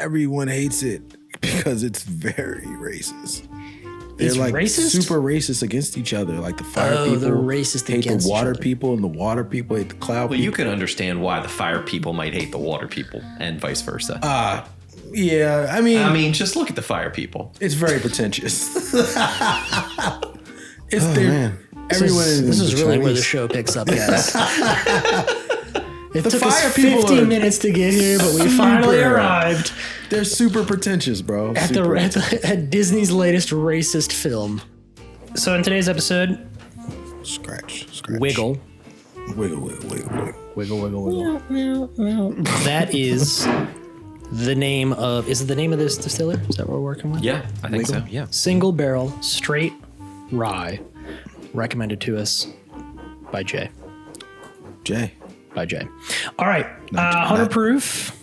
everyone hates it because it's very racist. They're It's like racist? super racist against each other. Like the fire people they're racist hate against the each water other. people, and the water people hate the cloud Well, people. you can understand why the fire people might hate the water people and vice versa. Yeah, I mean, just look at the fire people. it's very pretentious. It's man. everyone. This is really where the Chinese. show picks up, guys. It took fire us people 15 are minutes to get here, but we finally arrived They're super pretentious, bro. at Disney's latest racist film. So in today's episode, Scratch. Wiggle. Wiggle. That is the name of. Is it the name of this distiller? Is that what we're working with? Yeah, I think so. Yeah. Single barrel, straight rye, recommended to us by Jay. Jay. All right, 100 proof.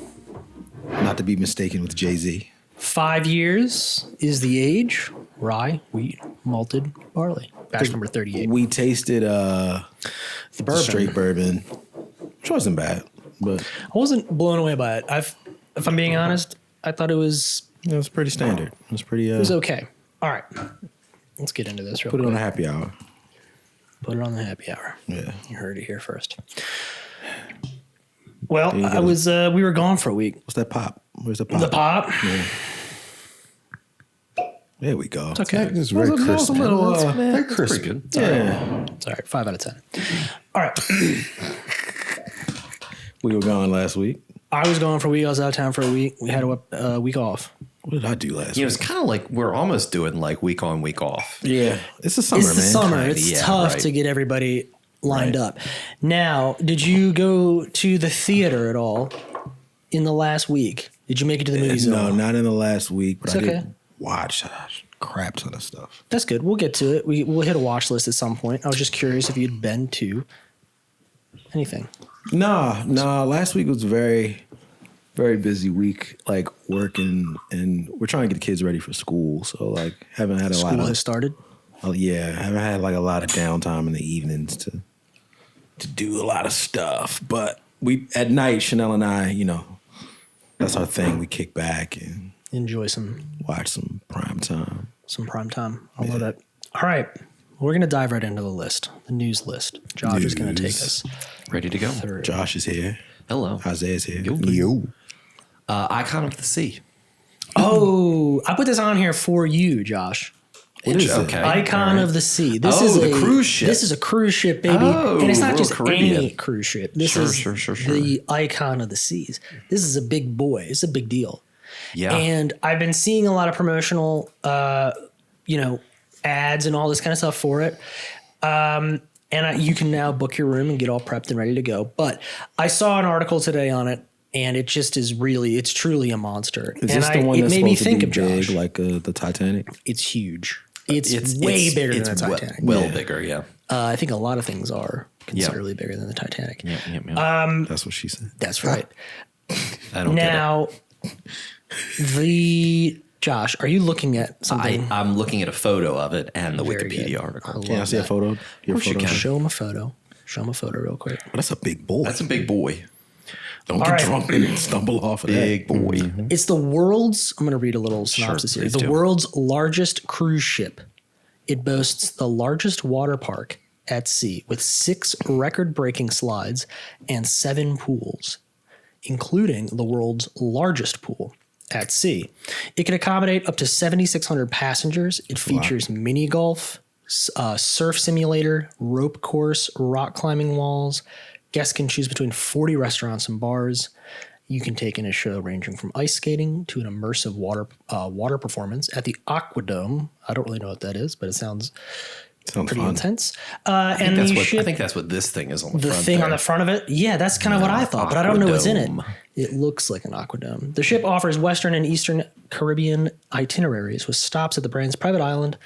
Not to be mistaken with Jay-Z. 5 years is the age. Rye, wheat, malted barley. Batch number 38. We tasted The bourbon. straight bourbon, which wasn't bad, but I wasn't blown away by it. If I'm being honest, I thought it was it was pretty standard. It was pretty. it was okay. All right, let's get into this real Put it quick. on a happy hour. Put it on the happy hour. Yeah. You heard it here first. Well, you I go. was. We were gone for a week. What's that pop? Where's the pop? The pop. There we go. It's okay. It's very crisp. Very crisp. Pretty good. Yeah. It's all right. 5 out of 10. All right. We were gone last week. I was gone for a week. I was out of town for a week. We had a week off. What did I do last You know, week? it's kind of like we're almost doing like week on, week off. Yeah. It's the summer, It's the man. summer. Kinda, It's yeah, tough right. to get everybody lined Right. up. Now, did you go to the theater at all in the last week? Did you make it to the movies? at No, all? not in the last week, but It's I okay. did watch a crap ton of stuff. That's good. We'll get to it. We'll hit a watch list at some point. I was just curious if you'd been to anything. No. Last week was very, very busy week, like working, and we're trying to get the kids ready for school. So like, haven't had a lot School of. has started. Oh yeah, I haven't had like a lot of downtime in the evenings to do a lot of stuff. But we at night, Chanel and I, that's our thing. We kick back and Enjoy some watch some prime time. prime time. I love that. All right. We're going to dive right into the list, the news list. Josh is going to take us Ready to go. through. Josh is here. Hello. Isaiah's here. Yo. Icon of the Sea. Oh, I put this on here for you, Josh. What is it? Okay. Icon all right. of the Sea. This Oh, is the cruise ship. This is a cruise ship, baby. Oh, and it's not Royal just Caribbean. any cruise ship. This Sure, is sure. the Icon of the Seas. This is a big boy. It's a big deal. Yeah. And I've been seeing a lot of promotional, ads and all this kind of stuff for it. You can now book your room and get all prepped and ready to go. But I saw an article today on it, and it just is it's truly a monster. Is this the one it that's made me supposed think to of be big, Josh. like the Titanic? It's huge. It's way bigger than the Titanic. Well bigger, yeah. I think a lot of things are considerably bigger than the Titanic. Yeah. That's what she said. That's right. I don't Now, Josh, are you looking at get it. something? I'm looking at a photo of it and the Very Wikipedia good. article. Can I see a photo? Your course you photo? can. Show him a photo. Show him a photo real quick. Oh, that's a big boy. That's a big boy. Don't All get right. drunk and stumble off of Big that. boy. It's the world's, I'm going to read a little synopsis here. please The do. world's largest cruise ship. It boasts the largest water park at sea with 6 record-breaking slides and 7 pools, including the world's largest pool at sea. It can accommodate up to 7,600 passengers. It features mini golf, surf simulator, rope course, rock climbing walls. Guests can choose between 40 restaurants and bars. You can take in a show ranging from ice skating to an immersive water performance at the Aquadome. I don't really know what that is, but it sounds pretty fun. intense. I And the think ship, that's what this thing is on the the front thing there. on the front of it, yeah, that's kind of what I thought, but I don't know what's in it. Aquadome. It looks like an aquadome. The ship offers Western and Eastern Caribbean itineraries with stops at the brand's private island,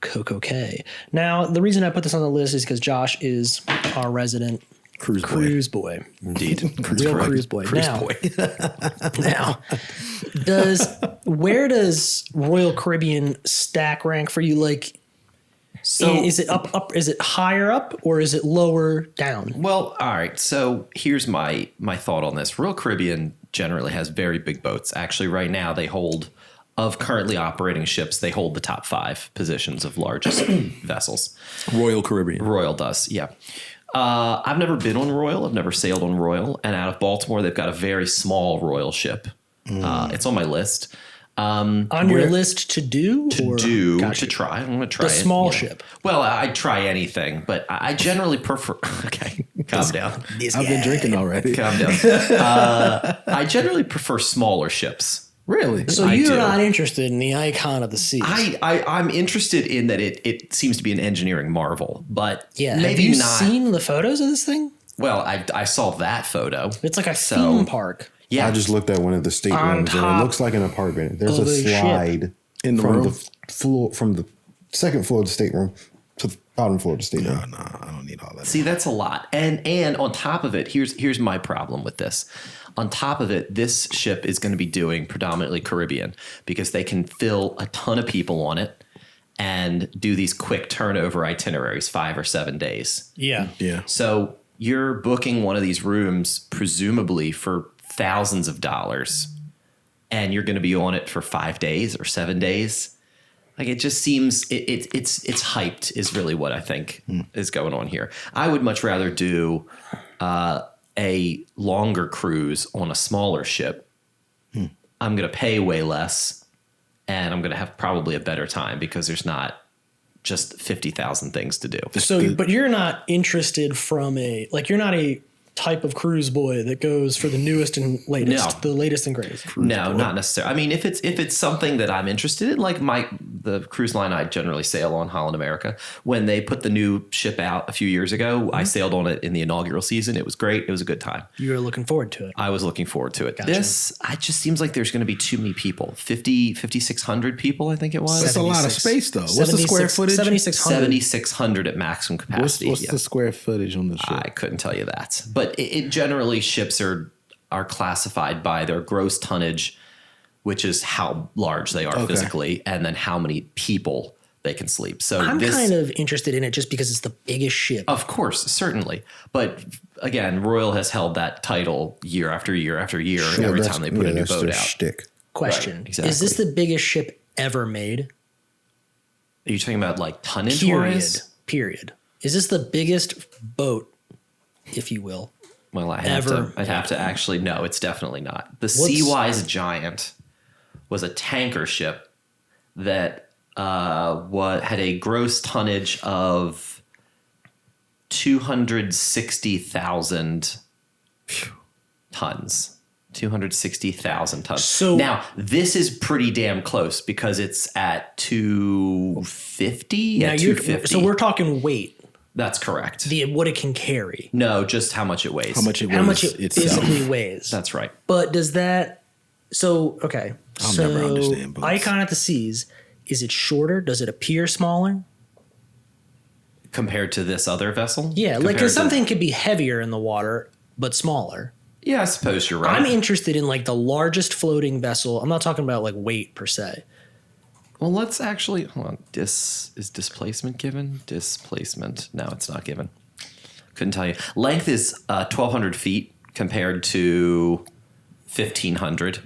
Coco Cay. Now, the reason I put this on the list is because Josh is our resident cruise boy. Indeed. Real cruise boy. Cruise Now- boy. Now, where does Royal Caribbean stack rank for you? Like, So is it up? Is it higher up or is it lower down? well, all right. So here's my thought on this. Royal Caribbean generally has very big boats. Actually, right now they hold, of currently operating ships, they hold the top 5 positions of largest vessels. Royal Caribbean. Royal does, yeah. I've never been on Royal. I've never sailed on Royal. And out of Baltimore, they've got a very small Royal ship. It's on my list. On your list to do? To try. I'm going to try The it, small ship. Well, I'd try anything, but I generally prefer. Okay, calm down. I've been drinking already. Calm down. I generally prefer smaller ships. Really? So I you're do. not interested in the icon of the seas. I'm interested in that it seems to be an engineering marvel, but Yeah. maybe Have you not. seen the photos of this thing? Well, I saw that photo. It's like a So- theme park. Yeah, I just looked at one of the staterooms and top it looks like an apartment. There's of a a ship. slide In the from room? the floor, from the second floor of the stateroom to the bottom floor of the stateroom. No, I don't need all that. See, that's a lot. And on top of it, here's my problem with this. On top of it, this ship is going to be doing predominantly Caribbean because they can fill a ton of people on it and do these quick turnover itineraries, 5 or 7 days. Yeah. Yeah. So you're booking one of these rooms presumably for thousands of dollars, and you're going to be on it for 5 days or 7 days. Like it just seems it's hyped is really what I think is going on here. I would much rather do a longer cruise on a smaller ship. I'm going to pay way less, and I'm going to have probably a better time because there's not just 50,000 things to do. So, but you're not interested you're not a type of cruise boy that goes for the newest and latest, the latest and greatest. No, not necessarily. I mean, if it's something that I'm interested in, like the cruise line I generally sail on, Holland America, when they put the new ship out a few years ago, I sailed on it in the inaugural season. It was great. It was a good time. You were looking forward to it. I was looking forward to it. Gotcha. This, it just seems like there's going to be too many people. 5,600 people, I think it was. That's a lot of 76. space, though. What's the square footage? 7,600. 7,600 at maximum capacity. What's yeah. the square footage on the ship? I couldn't tell you that. But it generally, ships are classified by their gross tonnage, which is how large they are physically, and then how many people they can sleep. So I'm kind of interested in it just because it's the biggest ship. of course, certainly. But again, Royal has held that title year after year after year every time they put a new that's boat their out. shtick. Question. Right, exactly. Is this the biggest ship ever made? Are you talking about like tonnage Period. wise? Period. Is this the biggest boat, if you will? Well, I'd Ever. have to actually, no, it's definitely not. The Seawise Giant was a tanker ship that had a gross tonnage of 260,000 tons. 260,000 tons. So- now this is pretty damn close because it's at 250. Now At you're 250. so we're talking weight, That's correct. what it can carry, No, just how much it weighs. How much it how much weighs it itself. physically weighs. That's right. But does that? So okay. I'll so never understand boats. Icon at the Seas. Is it shorter? Does it appear smaller? Compared to this other vessel? Yeah, like Compared because to- something could be heavier in the water but smaller. Yeah, I suppose you're right. I'm interested in like the largest floating vessel. I'm not talking about like weight per se. Well, let's actually hold on. Is displacement given? Displacement. No, it's not given. Couldn't tell you. Length is 1,200 feet compared to 1,500.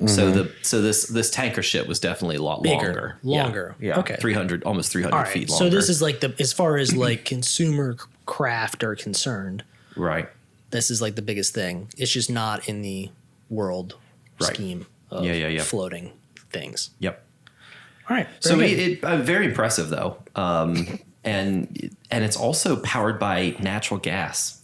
So this tanker ship was definitely a lot Bigger, longer. Yeah. Okay. 300, almost 300 All right. feet longer. So this is like as far as like consumer craft are concerned, right. this is like the biggest thing. It's just not in the world Right. scheme of Yeah. floating things. Yep. All right. So very good. very impressive though, and it's also powered by natural gas,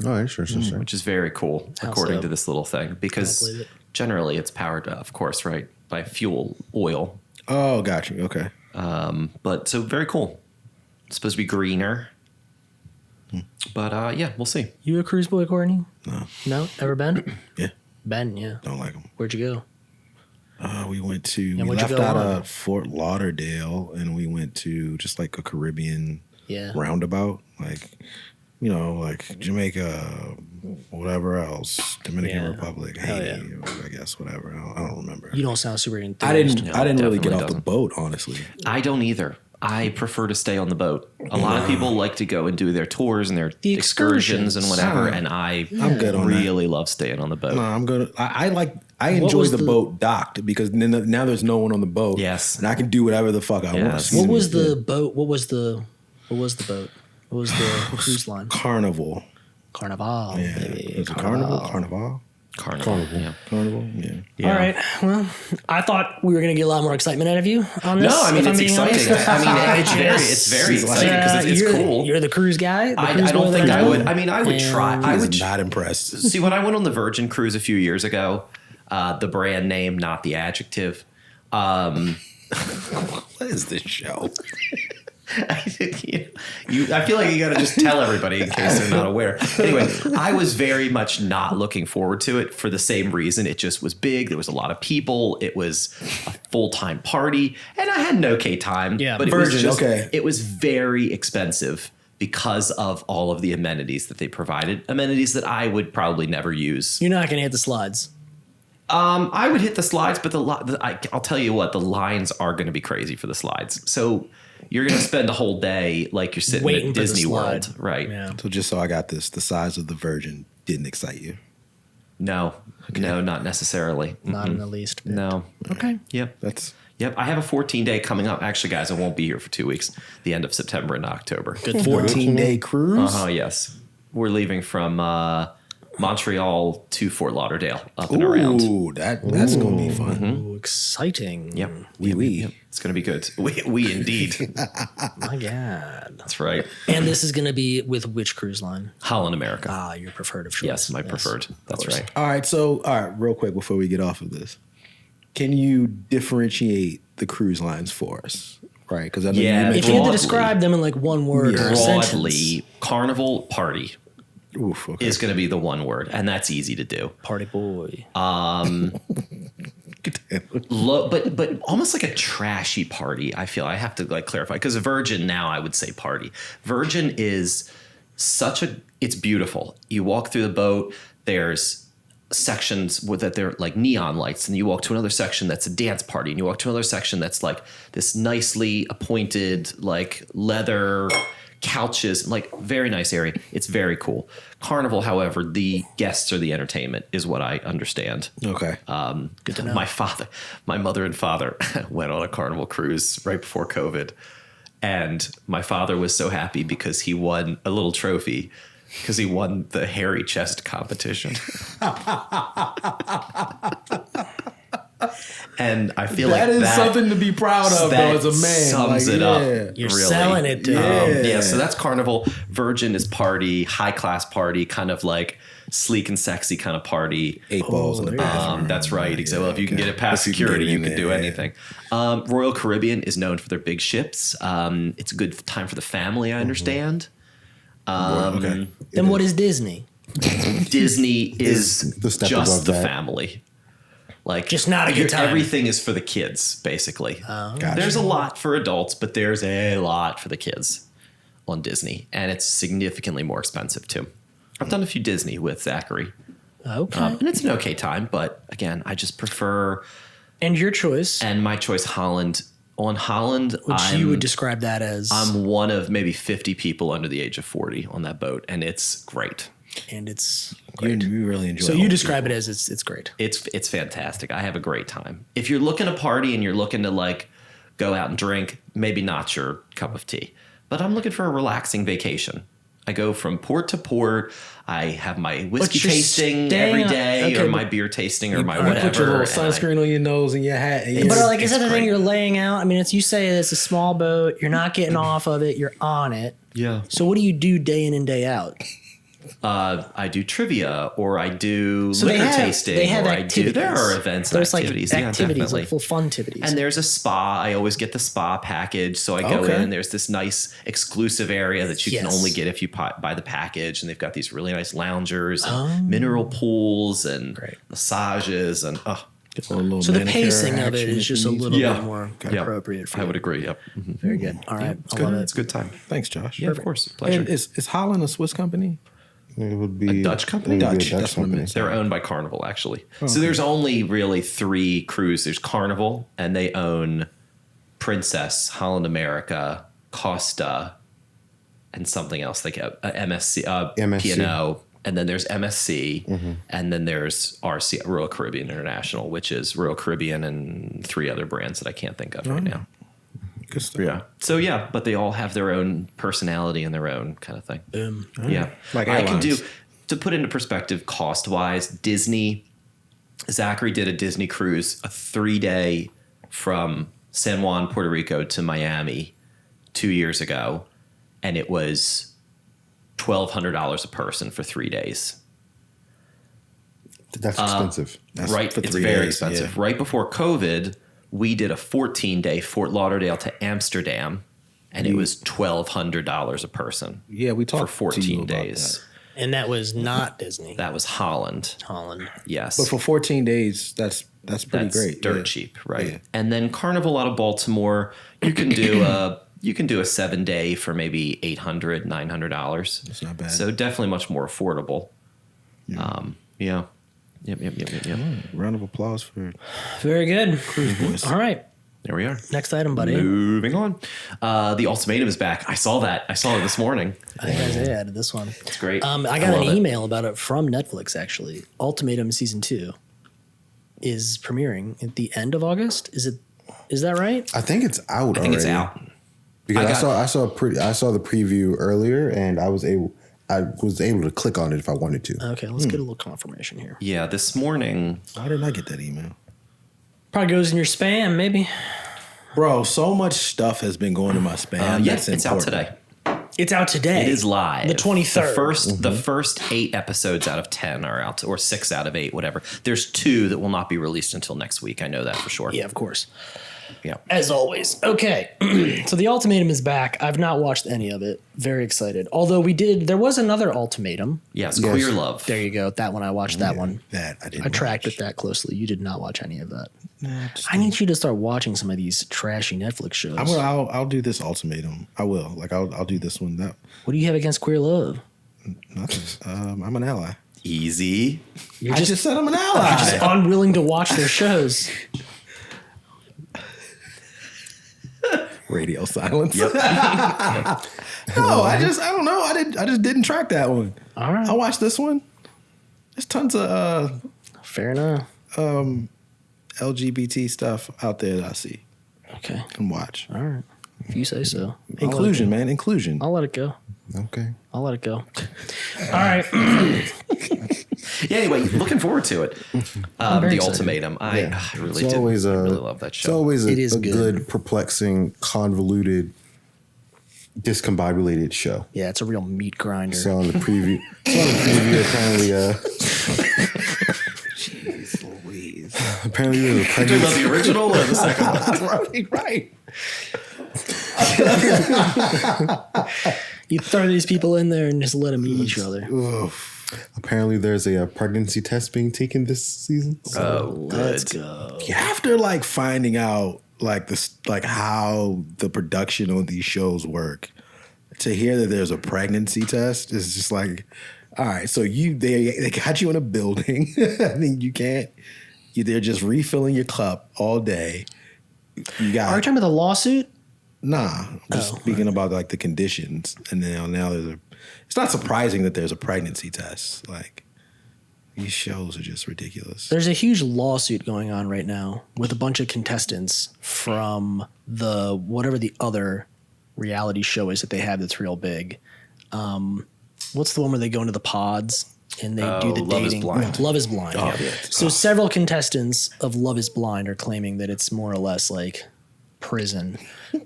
Oh, interesting. which is very cool, How according so? to this little thing. Because believe it. generally it's powered, of course, right, by fuel oil. Oh, got you. Okay. But so very cool. It's supposed to be greener. But yeah, we'll see. You a cruise boy, Courtney? No. No? Ever been? Yeah. Ben, yeah. Don't like them. Where'd you go? We went to, And we what'd you left go out on? of Fort Lauderdale and we went to just like a Caribbean Yeah. roundabout, like, you know, like Jamaica, whatever else, Dominican Yeah. Republic, Hell Haiti, I guess, whatever. I don't remember. You don't sound super enthused. I didn't really get definitely off the doesn't. boat, honestly. I don't either. I prefer to stay on the boat. A lot of people like to go and do their tours and their excursions and whatever, and I'm good on really love staying on the boat. No, I'm good. I enjoy was the the- boat docked because now there's no one on the boat. Yes. And I can do whatever the fuck I want. Yes. What was the boat? What was the boat? What was the cruise line? Carnival? Carnival. Yeah. Baby. Was it Carnival? Carnival? Carnival. Yeah. Carnival? Yeah. Yeah. All right. Well, I thought we were going to get a lot more excitement out of you on this. No, I mean, if I'm it's being exciting. honest. I mean, it's very exciting because it's you're, cool. You're the cruise guy. I don't think I would. I mean, I would try. I I would was not impressed. see when I went on the Virgin cruise a few years ago. The brand name, not the adjective. What is this show? I feel like you got to just tell everybody in case they're not aware. Anyway, I was very much not looking forward to it for the same reason. It just was big. There was a lot of people. It was a full-time party, and I had an okay time. Yeah, but Virgin, okay. It was very expensive because of all of the amenities that they provided. Amenities that I would probably never use. You're not going to hit the slides. I would hit the slides, but I'll tell you what, the lines are going to be crazy for the slides. So you're going to spend a whole day like you're sitting Waiting at for the Disney slide. World, right? Yeah. So just so I got this, the size of the Virgin didn't excite you. No, not necessarily. Not in the least bit. No. Okay. Yep. That's Yep. I have a 14-day coming up. Actually, guys, I won't be here for 2 weeks. The end of September and October. Good 14-day cruise. Oh, yes. We're leaving from Montreal to Fort Lauderdale, up and around. Ooh, that's gonna be fun. Ooh, exciting. Yep. Wee. It's going to be good. We indeed. My God. That's right. And this is going to be with which cruise line? Holland America. Ah, your preferred of choice. Yes, my preferred. That's right. All right, real quick before we get off of this, can you differentiate the cruise lines for us? Right, because I know Yeah, you If mentioned. you had to Broadly. describe them in like one word or a sentence. Broadly, Carnival Party Oof, okay. is going to be the one word, and that's easy to do. Party boy. But almost like a trashy party. I feel I have to like clarify because Virgin now I would say party. Virgin is it's beautiful. You walk through the boat. There's sections that they're like neon lights, and you walk to another section that's a dance party, and you walk to another section that's like this nicely appointed like leather couches, like very nice area. It's very cool. Carnival, however, the guests are the entertainment, is what I understand. Okay. Good to know. My mother and father went on a Carnival cruise right before COVID, and my father was so happy because he won a little trophy because he won the hairy chest competition. And I feel that like is that something to be proud of, that though, as a man. sums Like, it yeah. up. You're really. selling it, dude. Yeah, so that's Carnival. Virgin is party, high class party, kind of like sleek and sexy kind of party. 8 balls in the there you go. bathroom. That's right. Exactly. Well, if you can get it past If you can security, get it you in can there, do yeah. anything. Royal Caribbean is known for their big ships. It's a good time for the family, I understand. Okay. Then what is Disney? Disney is the step just above the that. family. Like Just not a good time. Everything is for the kids, basically. Gotcha. There's a lot for adults, but there's a lot for the kids on Disney, and it's significantly more expensive too. I've done a few Disney with Zachary, Okay. and it's an okay time. But again, I just prefer. And your choice, And my choice, Holland. On Holland, which you would describe that as, I'm one of maybe 50 people under the age of 40 on that boat, and it's great. and it's You really enjoy. so old you describe people. it as it's great. It's fantastic. I have a great time. If you're looking to party and you're looking to like go out and drink, maybe not your cup of tea. But I'm looking for a relaxing vacation. I go from port to port. I have my whiskey you're tasting staying every on- day, okay, or my but- beer tasting, or my You whatever. put your little and I- sunscreen on your nose and your hat. And But like, is that it's the thing great. you're laying out? I mean, you say it's a small boat. You're not getting off of it. You're on it. Yeah. So what do you do day in and day out? I do trivia, or I do So liquor they have tasting, they have or activities. there are events and There's activities. like Yeah, activities, definitely. like full fun activities. And there's a spa. I always get the spa package. So I go Okay. in and there's this nice exclusive area that you can Yes. only get if you buy the package. And they've got these really nice loungers and mineral pools and Great. massages. And Get a little So the manicure pacing of it action is just a if you need little Yeah. bit more yeah, appropriate for I you. would agree. Yep. Very good. All right. It's I good. love It's a it. good time. to. Thanks, Josh. Yeah, of course. Pleasure. And is Holland a Swiss company? It would be A Dutch company? It would be Dutch, a Dutch that's what I company. meant. They're owned by Carnival, actually. So there's only really 3 crews. There's Carnival, and they own Princess, Holland America, Costa, and something else like MSC, MSC. P&O, and then there's MSC, and then there's RC, Royal Caribbean International, which is Royal Caribbean and 3 other brands that I can't think of right now. Good stuff. Yeah. So yeah, but they all have their own personality and their own kind of thing. Yeah. Like I can do, airlines. to put into perspective cost wise, Disney, Zachary did a Disney cruise, a 3-day from San Juan, Puerto Rico to Miami 2 years ago. And it was $1,200 a person for 3 days. That's expensive. That's Right. for It's 3 very days, expensive. yeah. Right before COVID, we did a 14-day Fort Lauderdale to Amsterdam, and it was $1,200 a person. Yeah, we for talked to you 14 about days. And that was not Disney. That was Holland. Holland. Yes. But for 14 days, that's pretty That's great. dirt yeah. cheap, right? Yeah. And then Carnival out of Baltimore, you can do a 7-day for maybe $800, $900. That's not bad. So definitely much more affordable. Yeah. Yep. Round of applause for Very good. Boys. All right. There we are. Next item, buddy. Moving on. The ultimatum is back. I saw that. I saw it this morning. I think Isaiah added this one. It's great. I got love an it. email about it from Netflix, actually. Ultimatum Season 2 is premiering at the end of August. Is that right? I think it's out. I think it's already. out. Because I saw the preview earlier, and I was able to click on it if I wanted to. Okay, let's get a little confirmation here. Yeah, this morning. Why didn't I get that email? Probably goes in your spam, maybe. Bro, so much stuff has been going in my spam. Yes, That's it's out important. today. It's out today. It is live. The 23rd. The first 8 episodes out of 10 are out, or 6 out of 8, whatever. There's 2 that will not be released until next week. I know that for sure. Yeah, of course. Yeah. As always. Okay. So the ultimatum is back. I've not watched any of it. Very excited. Although there was another ultimatum. Yes, Yes. Queer Love. There you go. That one, I watched that one. That I didn't I tracked watch. it that closely. You did not watch any of that. Nah, just- I need you to start watching some of these trashy Netflix shows. I'll do this ultimatum. I will. Like I'll do this one. That What do you have against queer love? nothing. I'm an ally. Easy. You're I just said I'm an ally. just unwilling to watch their shows. Radio silence. No, I don't know. I just didn't track that one. All right. I watched this one. There's tons of Fair enough. LGBT stuff out there that I see Okay. and watch. All right. If you say so. Inclusion, man. Inclusion. I'll let it go. Okay. I'll let it go. All right. Yeah, anyway, looking forward to it. very The excited. Ultimatum. I really It's did. always I really love that show. It's always It is a good. good, perplexing, convoluted, discombobulated show. Yeah, it's a real meat grinder. So on the preview, apparently, Jeez Louise. apparently there's a Talking pregnancy. about the original or the second one? right. You throw these people in there and just let them eat each other. Apparently there's a pregnancy test being taken this season. Oh, Let's good. go. After like finding out like this, like how the production on these shows work, to hear that there's a pregnancy test is just like, all right. So they got you in a building. I mean, they're just refilling your cup all day. You Are you got talking about the lawsuit? nah. Just speaking about like the conditions, and now there's it's not surprising that there's a pregnancy test. Like these shows are just ridiculous. There's a huge lawsuit going on right now with a bunch of contestants from the whatever the other reality show is that they have that's real big. What's the one where they go into the pods and they do the Love is dating? Blind. Love is Blind. Oh, yeah. So several contestants of Love is Blind are claiming that it's more or less like prison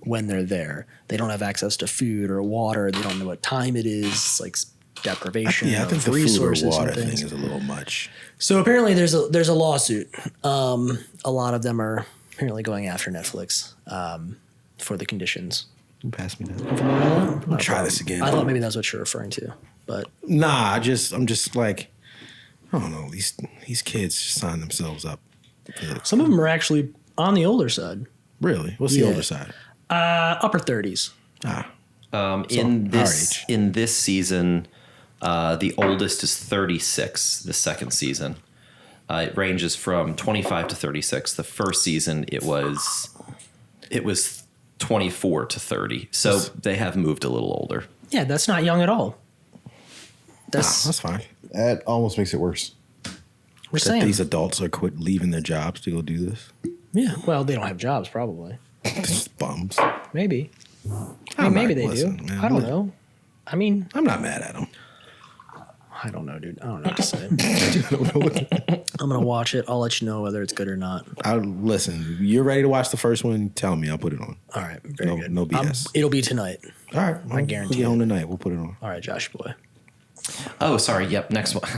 when they're there. They don't have access to food or water. They don't know what time it is. It's like deprivation Yeah, I think of the food or resources water and thing things. is a little much. So apparently there's a lawsuit. A lot of them are apparently going after Netflix for the conditions. Pass me that. Not a Try problem. this again. I thought maybe that's what you're referring to, but Nah, I'm just like, I don't know. These kids just sign themselves up. some of them are actually on the older side, Really? What's the Yeah. older side? upper 30s. In our this age. in this season, the oldest is 36. The second season, it ranges from 25 to 36. The first season, it was 24 to 30. So they have moved a little older. Yeah, that's not young at all. That's fine. That almost makes it worse. We're That saying. these adults are quit leaving their jobs to go do this. Yeah, well, they don't have jobs, probably. Just bums. Maybe. I mean, maybe they listen, do. man, I don't know. I mean, I'm not mad at them. I don't know, dude. I don't know what to say. I'm going to watch it. I'll let you know whether it's good or not. Listen. You're ready to watch the first one? Tell me. I'll put it on. All right. Very good. No BS. It'll be tonight. All right. I guarantee We'll get it. home tonight. We'll put it on. All right, Josh boy. Oh, sorry. Yep. Next one.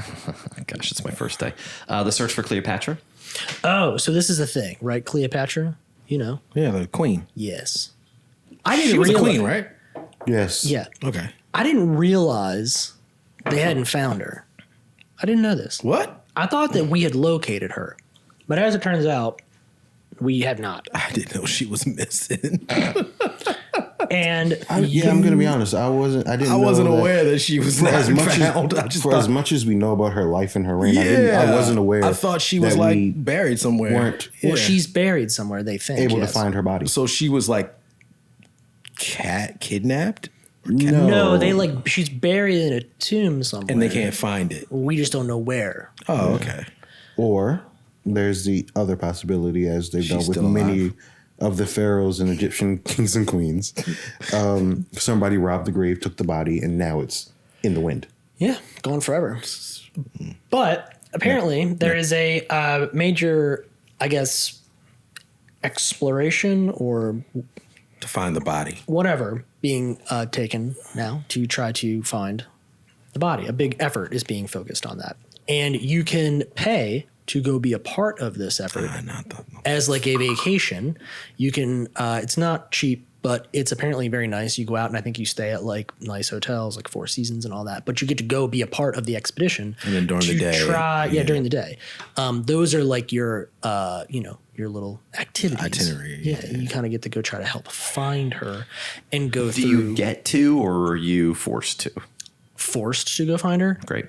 Gosh, it's my first day. The Search for Cleopatra. Oh, so this is the thing, right? Cleopatra, you know. Yeah, the queen. Yes. I didn't She was a realize. queen, right? Yes. Yeah. Okay. I didn't realize they hadn't found her. I didn't know this. What? I thought that we had located her. But as it turns out, we have not. I didn't know she was missing. And I'm going to be honest. I wasn't aware that she was not found. As much as we know about her life and her reign, I wasn't aware. I thought she was that like we buried somewhere. weren't well, she's buried somewhere, they think. able yes. to find her body. So she was like kidnapped? No, she's buried in a tomb somewhere. And they can't find it. We just don't know where. Oh, okay. Or there's the other possibility, as they've She's done with still alive. many of the pharaohs and Egyptian kings and queens. Somebody robbed the grave, took the body, and now it's in the wind. Yeah, gone forever. But apparently there is a major, I guess, exploration or To find the body. whatever being taken now to try to find the body. A big effort is being focused on that. And you can pay to go be a part of this effort as like a vacation. You can, it's not cheap, but it's apparently very nice. You go out and I think you stay at like nice hotels, like Four Seasons and all that, but you get to go be a part of the expedition. And then during the day. During the day. Those are like your little activities. Itinerary. Yeah. You kind of get to go try to help find her and go Do through. you get to, or are you forced to? Forced to go find her? Great.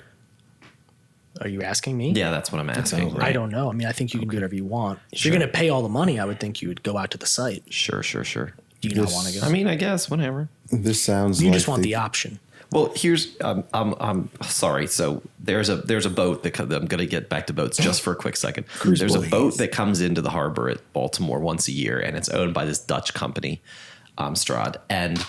Are you asking me? Yeah, that's what I'm asking. sounds I don't know. I mean, I think you can do whatever you want. If you're going to pay all the money, I would think you would go out to the site. Sure. Do you not want to go? I mean, I guess whatever. This sounds you like just want the option. Well, here's I'm sorry. So there's a boat that I'm going to get back to boats just for a quick second. There's a boat that comes into the harbor at Baltimore once a year, and it's owned by this Dutch company, Amstrad. And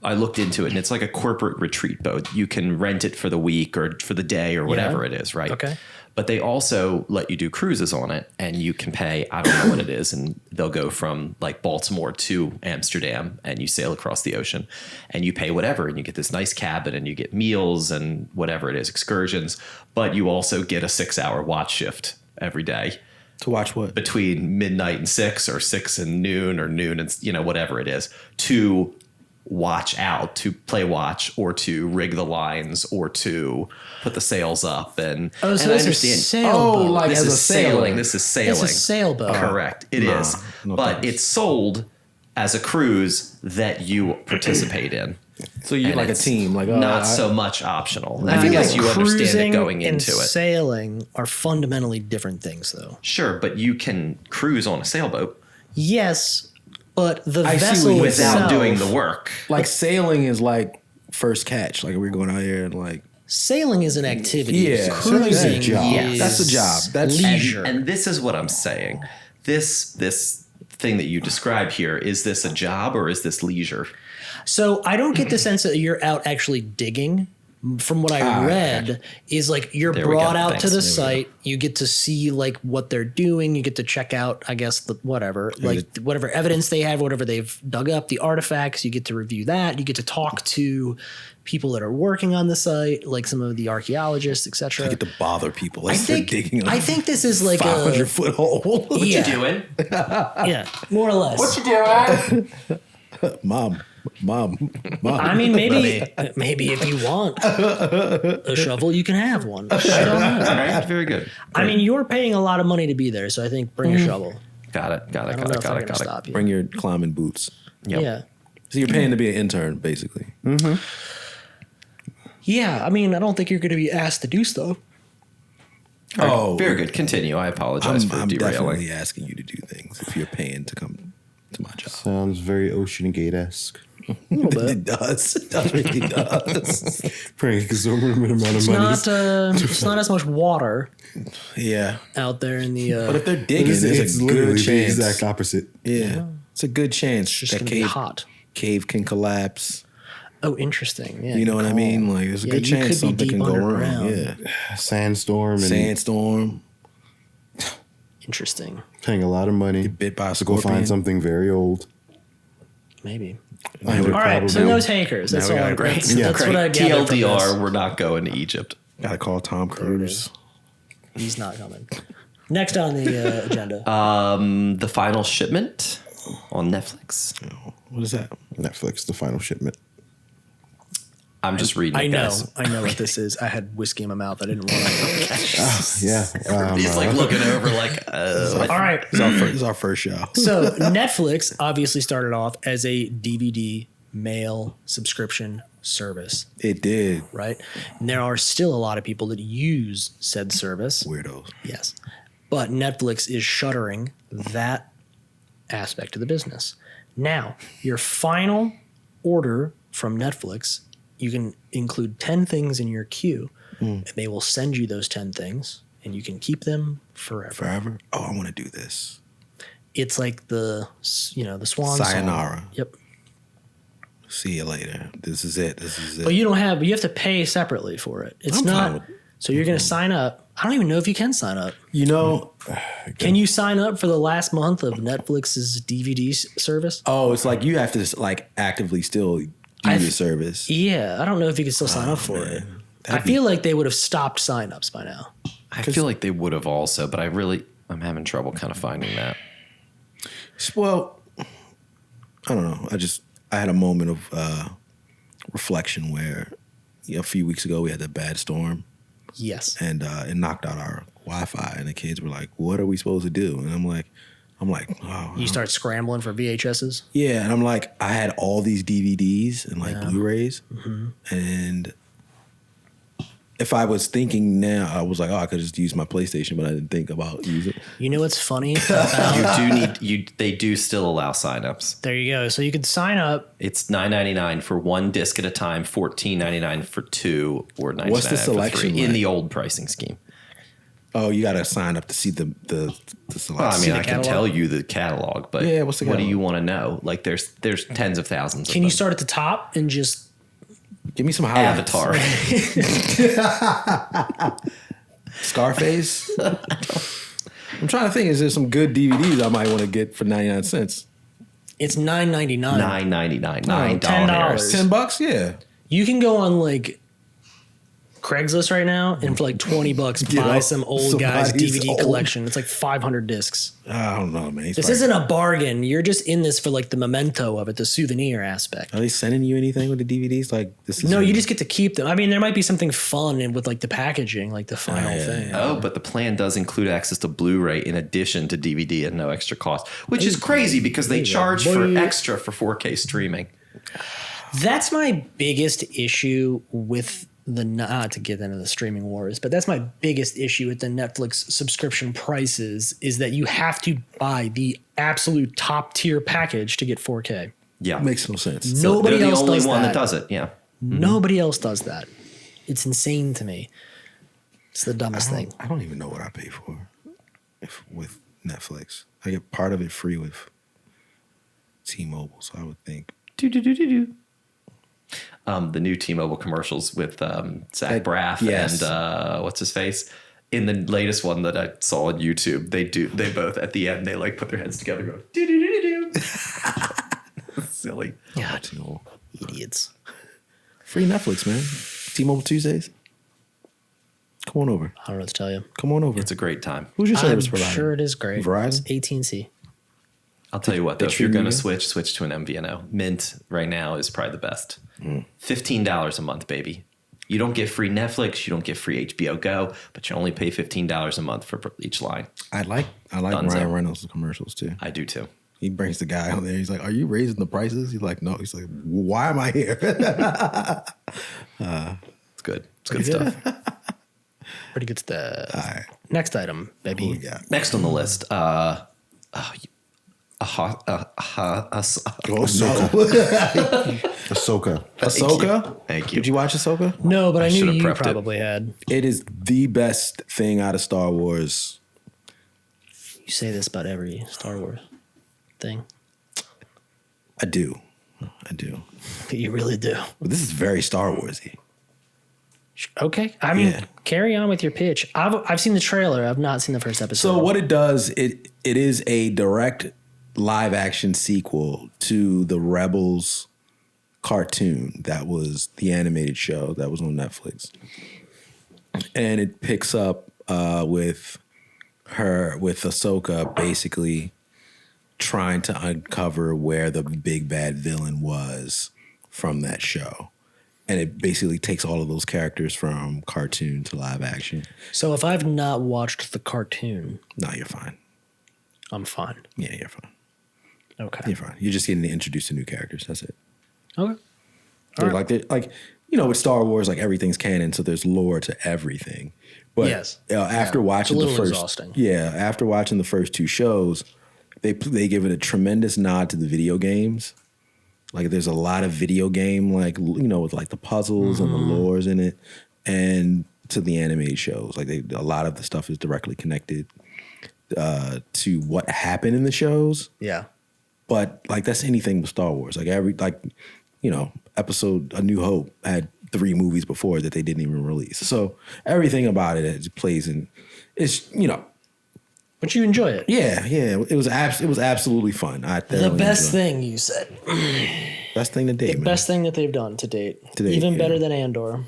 I looked into it, and it's like a corporate retreat boat. You can rent it for the week or for the day or whatever it is, right? Okay. But they also let you do cruises on it, and you can pay, I don't know what it is, and they'll go from like Baltimore to Amsterdam, and you sail across the ocean, and you pay whatever, and you get this nice cabin, and you get meals and whatever it is, excursions, but you also get a 6-hour watch shift every day. To watch what? Between midnight and 6 or 6 and noon or noon and whatever it is, to watch out, to play watch, or to rig the lines, or to put the sails up. And, Oh, so and I this understand. is sailboat. like This as is a sailor. sailing. This is sailing. It's a sailboat. Correct. It is. no But thanks. it's sold as a cruise that you participate in. So you're And like a it's team. Like, not so much optional. I feel guess like you understand it cruising going and into it. sailing are fundamentally different things, though. Sure, but you can cruise on a sailboat Yes, but the I see vessel what you're without itself, doing the work. Like sailing is like first catch. Like we're going out here and like. Sailing is an activity. Yeah, Cruising that's a job. is That's a job. That's leisure. And this is what I'm saying. This thing that you describe here, is this a job or is this leisure? So I don't get the sense that you're out actually digging. From what I read, is like you're There we go. brought out to Thanks. the site. You get to see like what they're doing. You get to check out, I guess, the whatever, like whatever evidence they have, whatever they've dug up, the artifacts. You get to review that. You get to talk to people that are working on the site, like some of the archaeologists, etc. I get to bother people. Like I think they're digging. I think this is like 500-foot hole. What you Doing? yeah, more or less. What you doing? Mom. I mean, maybe if you want a shovel, you can have one. I don't know. All right, very good. I mean, you're paying a lot of money to be there, so I think bring a shovel. Got it. I don't know if I'm going to stop you. Bring your climbing boots. Yep. Yeah. So you're paying to be an intern, basically. Yeah, I mean, I don't think you're going to be asked to do stuff. Oh, Very good. Continue. I apologize for I'm derailing. definitely asking you to do things if you're paying to come to my job. Sounds very Ocean Gate-esque. A little bit. It does. It really does. Paying an exorbitant amount of It's money. it's not as much water Yeah. out there in the. But if they're But digging, it's there's a literally good the chance. exact opposite. Yeah. It's a good chance it's just that gonna be hot. cave can collapse. Oh, interesting. Yeah, You know what I mean? Like, there's a good you could chance be something deep can go wrong. underground. Yeah. Sandstorm and Sandstorm, Interesting. paying a lot of money bit by a to go scorpion. find something very old. Maybe. I would All right, so probably- no takers. That's we all. got a great- That's what I gathered from TLDR, this. we're not going to Egypt. Gotta call Tom Cruise. He's not coming. Next on the agenda. The Final Shipment on Netflix. What is that? Netflix, the final shipment. I'm just reading I it, know guys. what this is. I had whiskey in my mouth. I didn't want to. Yeah. He's like looking over like, All right. This is our first show. So Netflix obviously started off as a DVD mail subscription service, It did. right? And there are still a lot of people that use said service. Weirdos. Yes. But Netflix is shuttering that aspect of the business. Now, your final order from Netflix, you can include 10 things in your queue, and they will send you those 10 things, and you can keep them forever. Forever. Oh, I want to do this. It's like the swan song. Sayonara. Yep. See you later. This is it. This is it. But you have to pay separately for it. It's I'm fine not. with- So you're going to sign up. I don't even know if you can sign up. You know, Can you sign up for the last month of Netflix's DVD service? oh, it's like you have to like actively still do your service. Yeah, I don't know if you can still sign up for it. I feel like they would have stopped signups by now. I feel like they would have also, but I'm having trouble kind of finding that. Well, I don't know. I had a moment of reflection where a few weeks ago we had the bad storm. Yes. And it knocked out our Wi-Fi, and the kids were like, "What are we supposed to do?" And I'm like, oh, You start scrambling for VHSs. yeah. And I'm like, I had all these DVDs and like Blu-rays, and if I was thinking now, I was like, oh, I could just use my PlayStation, but I didn't think about using it. You know what's funny? About, They do still allow signups. there you go. So you could sign up. It's $9.99 for one disc at a time, $14.99 for two, or $9.99 What's the selection for three in like? the old pricing scheme. Oh, you got to sign up to see the selection. Well, I mean, the I can catalog? tell you the catalog, but Yeah, what's the what do catalog? you want to know? Like, there's tens of thousands. Can you start at the top and just Give me some highlights. Avatar? Scarface. I'm trying to think. Is there some good DVDs I might want to get for 99 cents? it's $9.99. $9.99, $9. $10. $10? Yeah. You can go on like Craigslist right now and for like $20 Get buy up some old guy's somebody's DVD old- collection. It's like 500 discs. I don't know, man. This isn't a bargain. You're just in this for like the memento of it, the souvenir aspect. Are they sending you anything with the DVDs? Like this is No, you just get to keep them. I mean, there might be something fun in with like the packaging, like the final thing. Oh, but the plan does include access to Blu-ray in addition to DVD at no extra cost, which is crazy because they charge for extra for 4K streaming. That's my biggest issue with not to get into the streaming wars, but that's my biggest issue with the Netflix subscription prices is that you have to buy the absolute top tier package to get 4K. Yeah, makes no sense. Nobody they're the else only does one that. that does it. Yeah. Nobody else does that. It's insane to me. It's the dumbest thing. I don't even know what I pay for with Netflix. I get part of it free with T-Mobile, so I would think. The new T-Mobile commercials with Zach Braff yes. and what's his face. In the latest one that I saw on YouTube, they both at the end they like put their heads together, and go do do do do do. Silly. Yeah, idiots. Free Netflix, man. T-Mobile Tuesdays. Come on over. I don't know what to tell you. Come on over. It's a great time. Who's your I'm service provider? sure it is great. Verizon? It's AT&T. I'll tell you what, though, They if you're treat going you to good? switch to an MVNO. Mint right now is probably the best. $15 a month, baby. You don't get free Netflix, you don't get free HBO Go, but you only pay $15 a month for each line. I like Dunzo. Ryan Reynolds' commercials too. I do too. He brings the guy on there. He's like, "Are you raising the prices?" He's like, "No." He's like, "Why am I here?" It's good. It's good stuff. Pretty good stuff. All right, Next item, baby. what we got? Next on the list, Ahsoka. Ahsoka? Thank you. Did you watch Ahsoka? No, but I knew should've you prepped it. probably had. It is the best thing out of Star Wars. You say this about every Star Wars thing. I do. You really do. But this is very Star Warsy. Okay. I mean, Yeah. carry on with your pitch. I've seen the trailer. I've not seen the first episode. So what it does, it is a direct live action sequel to the Rebels cartoon that was the animated show that was on Netflix. And it picks up with Ahsoka basically trying to uncover where the big bad villain was from that show. And it basically takes all of those characters from cartoon to live action. So if I've not watched the cartoon, No, you're fine. I'm fine. Yeah, you're fine. Okay. You're fine. You're just getting introduced to new characters. That's it. Okay. Like with Star Wars, like everything's canon, so there's lore to everything. But Yes. after Yeah. watching It's a the little first, exhausting. after watching the first two shows, they give it a tremendous nod to the video games. Like there's a lot of video game, with like the puzzles and the lores in it, and to the animated shows. Like a lot of the stuff is directly connected to what happened in the shows. Yeah. But like that's anything with Star Wars. Like episode A New Hope had 3 movies before that they didn't even release. So everything about it plays in. It's But you enjoy it. yeah. It was absolutely fun. I The thoroughly best enjoyed thing you said. it. Best thing to date, The man. best thing that they've done to date. date, Even yeah. better than Andor.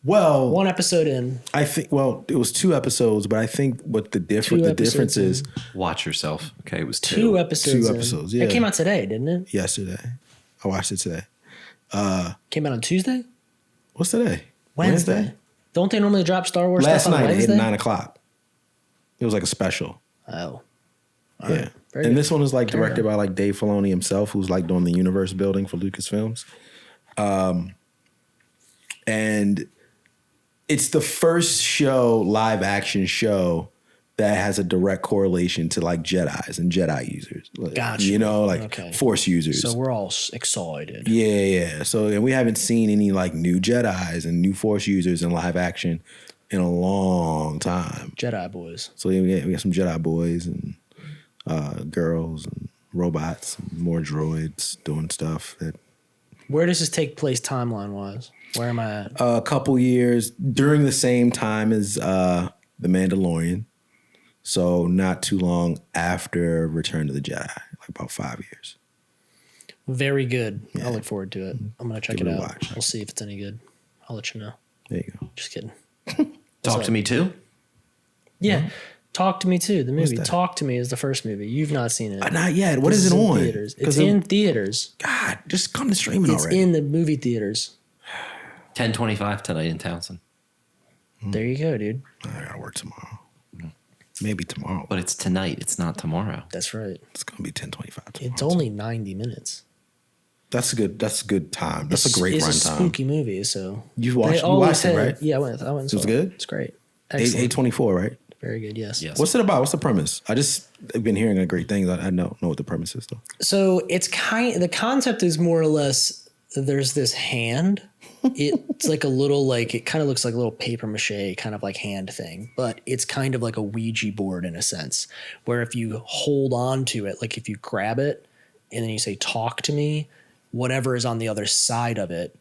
Well, One episode in. I think it was 2 episodes, but I think what the Two difference episodes is Watch yourself. Okay, it was 2 episodes. 2 in. episodes, yeah. It came out today, didn't it? yesterday. I watched it today. Came out on Tuesday? What's today? Wednesday. Don't they normally drop Star Wars Last stuff on night at Wednesday? 9:00. It was like a special. Oh. Yeah. Very And good. this one is like Carry directed by like Dave Filoni himself, who's like doing the universe building for Lucasfilms. And it's the first live action show that has a direct correlation to like Jedis and Jedi users. Like, Gotcha. Okay. Force users. So we're all excited. Yeah. So, and we haven't seen any like new Jedis and new Force users in live action in a long time. Jedi boys. So we got some Jedi boys and girls and robots, and more droids doing stuff. Where does this take place timeline wise? Where am I at? A couple years during the same time as The Mandalorian. So not too long after Return of the Jedi, like about 5 years. Very good. I look forward to it. I'm going to check Give it it a out. watch. We'll see if it's any good. I'll let you know. There you go. Just kidding. Talk to me too. Yeah. Talk to Me Too, the movie. that? Talk to Me is the first movie. You've not seen it. Not yet. What This is it in on? Theaters. It's 'Cause in theaters. God, just come to streaming It's already. in the movie theaters. 10:25 tonight in Townsend. There you go, dude. I gotta work tomorrow. Maybe tomorrow. But it's tonight. It's not tomorrow. That's right. It's gonna be 10:25 tomorrow. It's only 90 minutes. That's a good time. That's a great It's a runtime. spooky movie, so You they watched always it, had- right? Yeah, I went and saw was good? It's great. Excellent. 824, right? Very good. Yes. Yes. What's it about? What's the premise? I've been hearing great things. I don't know what the premise is though. So the concept is more or less there's this hand. It's like a little it kind of looks like a little paper mache kind of like hand thing, but it's kind of like a Ouija board in a sense, where if you hold on to it, like if you grab it and then you say talk to me, whatever is on the other side of it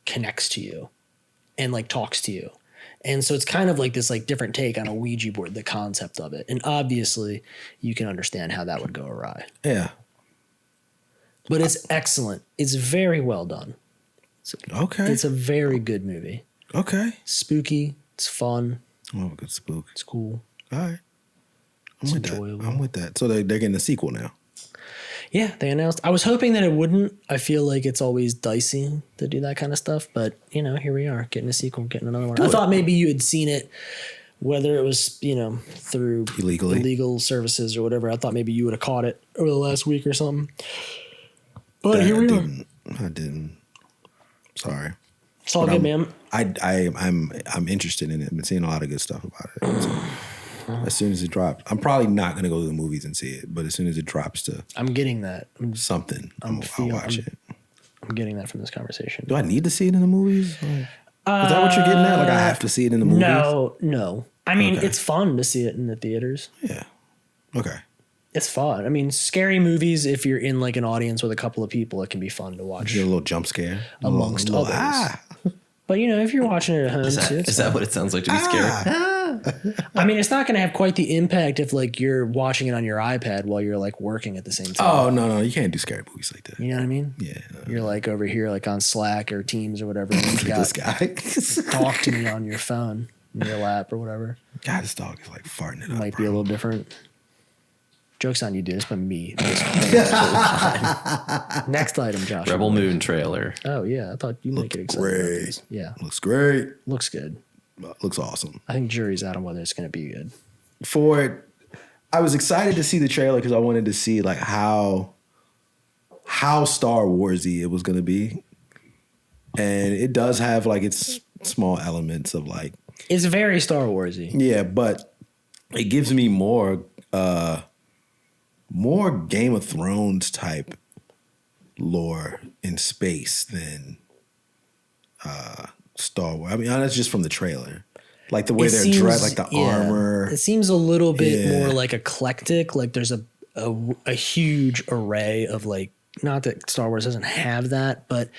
connects to you and like talks to you. And so it's kind of like this like different take on a Ouija board, the concept of it. And obviously you can understand how that would go awry. Yeah. But it's excellent. It's very well done. Okay. It's a very good movie. Okay. Spooky. It's fun. Oh, a good spook. It's cool. All right. It's enjoyable. I'm with that. So they're getting a sequel now. Yeah, they announced. I was hoping that it wouldn't. I feel like it's always dicey to do that kind of stuff. But, here we are, getting a sequel, getting another one. I thought maybe you had seen it, whether it was, through Illegally. illegal services or whatever. I thought maybe you would have caught it over the last week or something. But here we are. I didn't. Sorry. It's all good, man. I'm interested in it. I've been seeing a lot of good stuff about it. So as soon as it drops. I'm probably not going to go to the movies and see it, but as soon as it drops to I'm getting that. something, I'll watch it. I'm getting that from this conversation. Do I need to see it in the movies? Like, is that what you're getting at? Like I have to see it in the movies? No. I mean, it's fun to see it in the theaters. Yeah. Okay. It's fun. I mean, scary movies, if you're in like an audience with a couple of people, it can be to watch. Get a little jump scare. Amongst others. But, if you're watching it at home, Is that what it sounds like to be scared? I mean, it's not going to have quite the impact if like you're watching it on your iPad while you're like working at the same time. Oh, no. You can't do scary movies like that. You know what I mean? Yeah. You're like over here, like on Slack or Teams or whatever. And you've got This guy. talk to me on your phone, in your lap or whatever. God, this dog is like farting it up. Might be a little different. Joke's on you, dude. It's been me. Next item, Josh. Rebel Moon trailer. Oh, yeah. I thought you might get excited about Great. this. Yeah. Looks great. Looks good. Looks awesome. I think jury's out on whether it's going to be good. I was excited to see the trailer because I wanted to see like how Star Warsy it was going to be. And it does have like its small elements of like. It's very Star Warsy. Yeah, but it gives me more Game of Thrones type lore in space than Star Wars. I mean, that's just from the trailer. Like the way they're dressed, like the armor. It seems a little bit more like eclectic. Like there's a huge array of like, not that Star Wars doesn't have that, but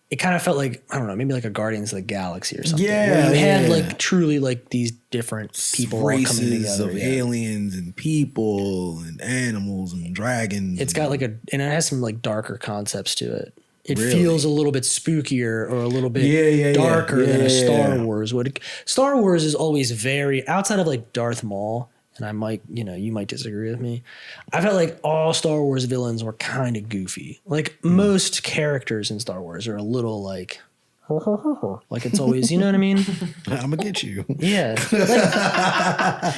it kind of felt like, I don't know, maybe like a Guardians of the Galaxy or something. Yeah. Where you had like truly like these different people all coming races together. of aliens and people and animals and dragons. It's got like and it has some like darker concepts to it. It Really? feels a little bit spookier or a little bit darker than a Star Wars would. Star Wars is always very, outside of like Darth Maul, and I might, you might disagree with me. I felt like all Star Wars villains were kind of goofy. Like most characters in Star Wars are a little like, like it's always, you know what I mean? I'm gonna get you. Yeah. Like,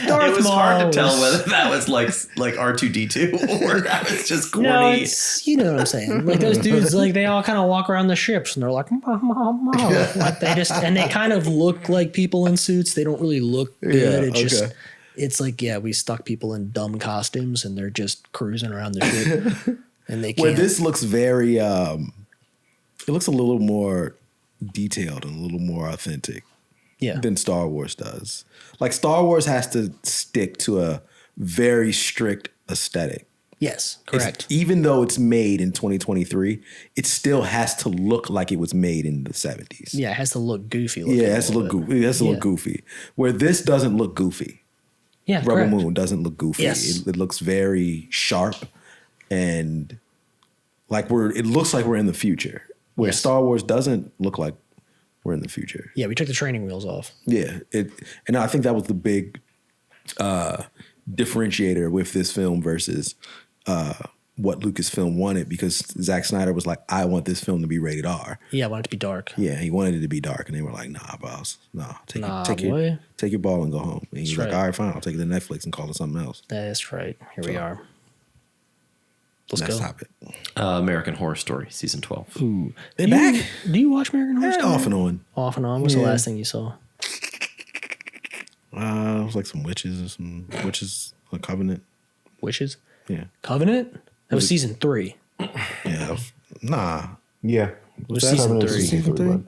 Darth It was Maul hard to tell whether that was like R2D2 or that was just corny. No, it's, you know what I'm saying. Like those dudes, like they all kind of walk around the ships and they're like, like they just, and they kind of look like people in suits. They don't really look good. Yeah, Just, it's like, we stuck people in dumb costumes and they're just cruising around the ship and they can't. Well, this looks very, it looks a little more detailed and a little more authentic than Star Wars does. Like Star Wars has to stick to a very strict aesthetic. Yes, correct. Even though it's made in 2023, it still has to look like it was made in the 70s. Yeah, it has to look goofy. Yeah, it has to look goofy. It has to look goofy. Where this doesn't look goofy. Yeah, Rebel correct. Moon doesn't look goofy. Yes. It looks very sharp and like it looks like we're in the future. Where Star Wars doesn't look like we're in the future. Yeah, we took the training wheels off. Yeah. And I think that was the big differentiator with this film versus what Lucasfilm wanted, because Zack Snyder was like, I want this film to be rated R. Yeah, I want it to be dark. Yeah, he wanted it to be dark. And they were like, nah, boss. No, take your ball and go home. And he's like, all right, fine. I'll take it to Netflix and call it something else. That's right. Here we are. Let's Next go. topic. American Horror Story, season 12. Ooh. They back? Do you watch American Horror Story? Off and on. Off and on. What's the last thing you saw? It was like some witches, a covenant. Wishes? Yeah. Covenant? That was season 3. Yeah. Nah. Yeah. It was season 3. Season 3? but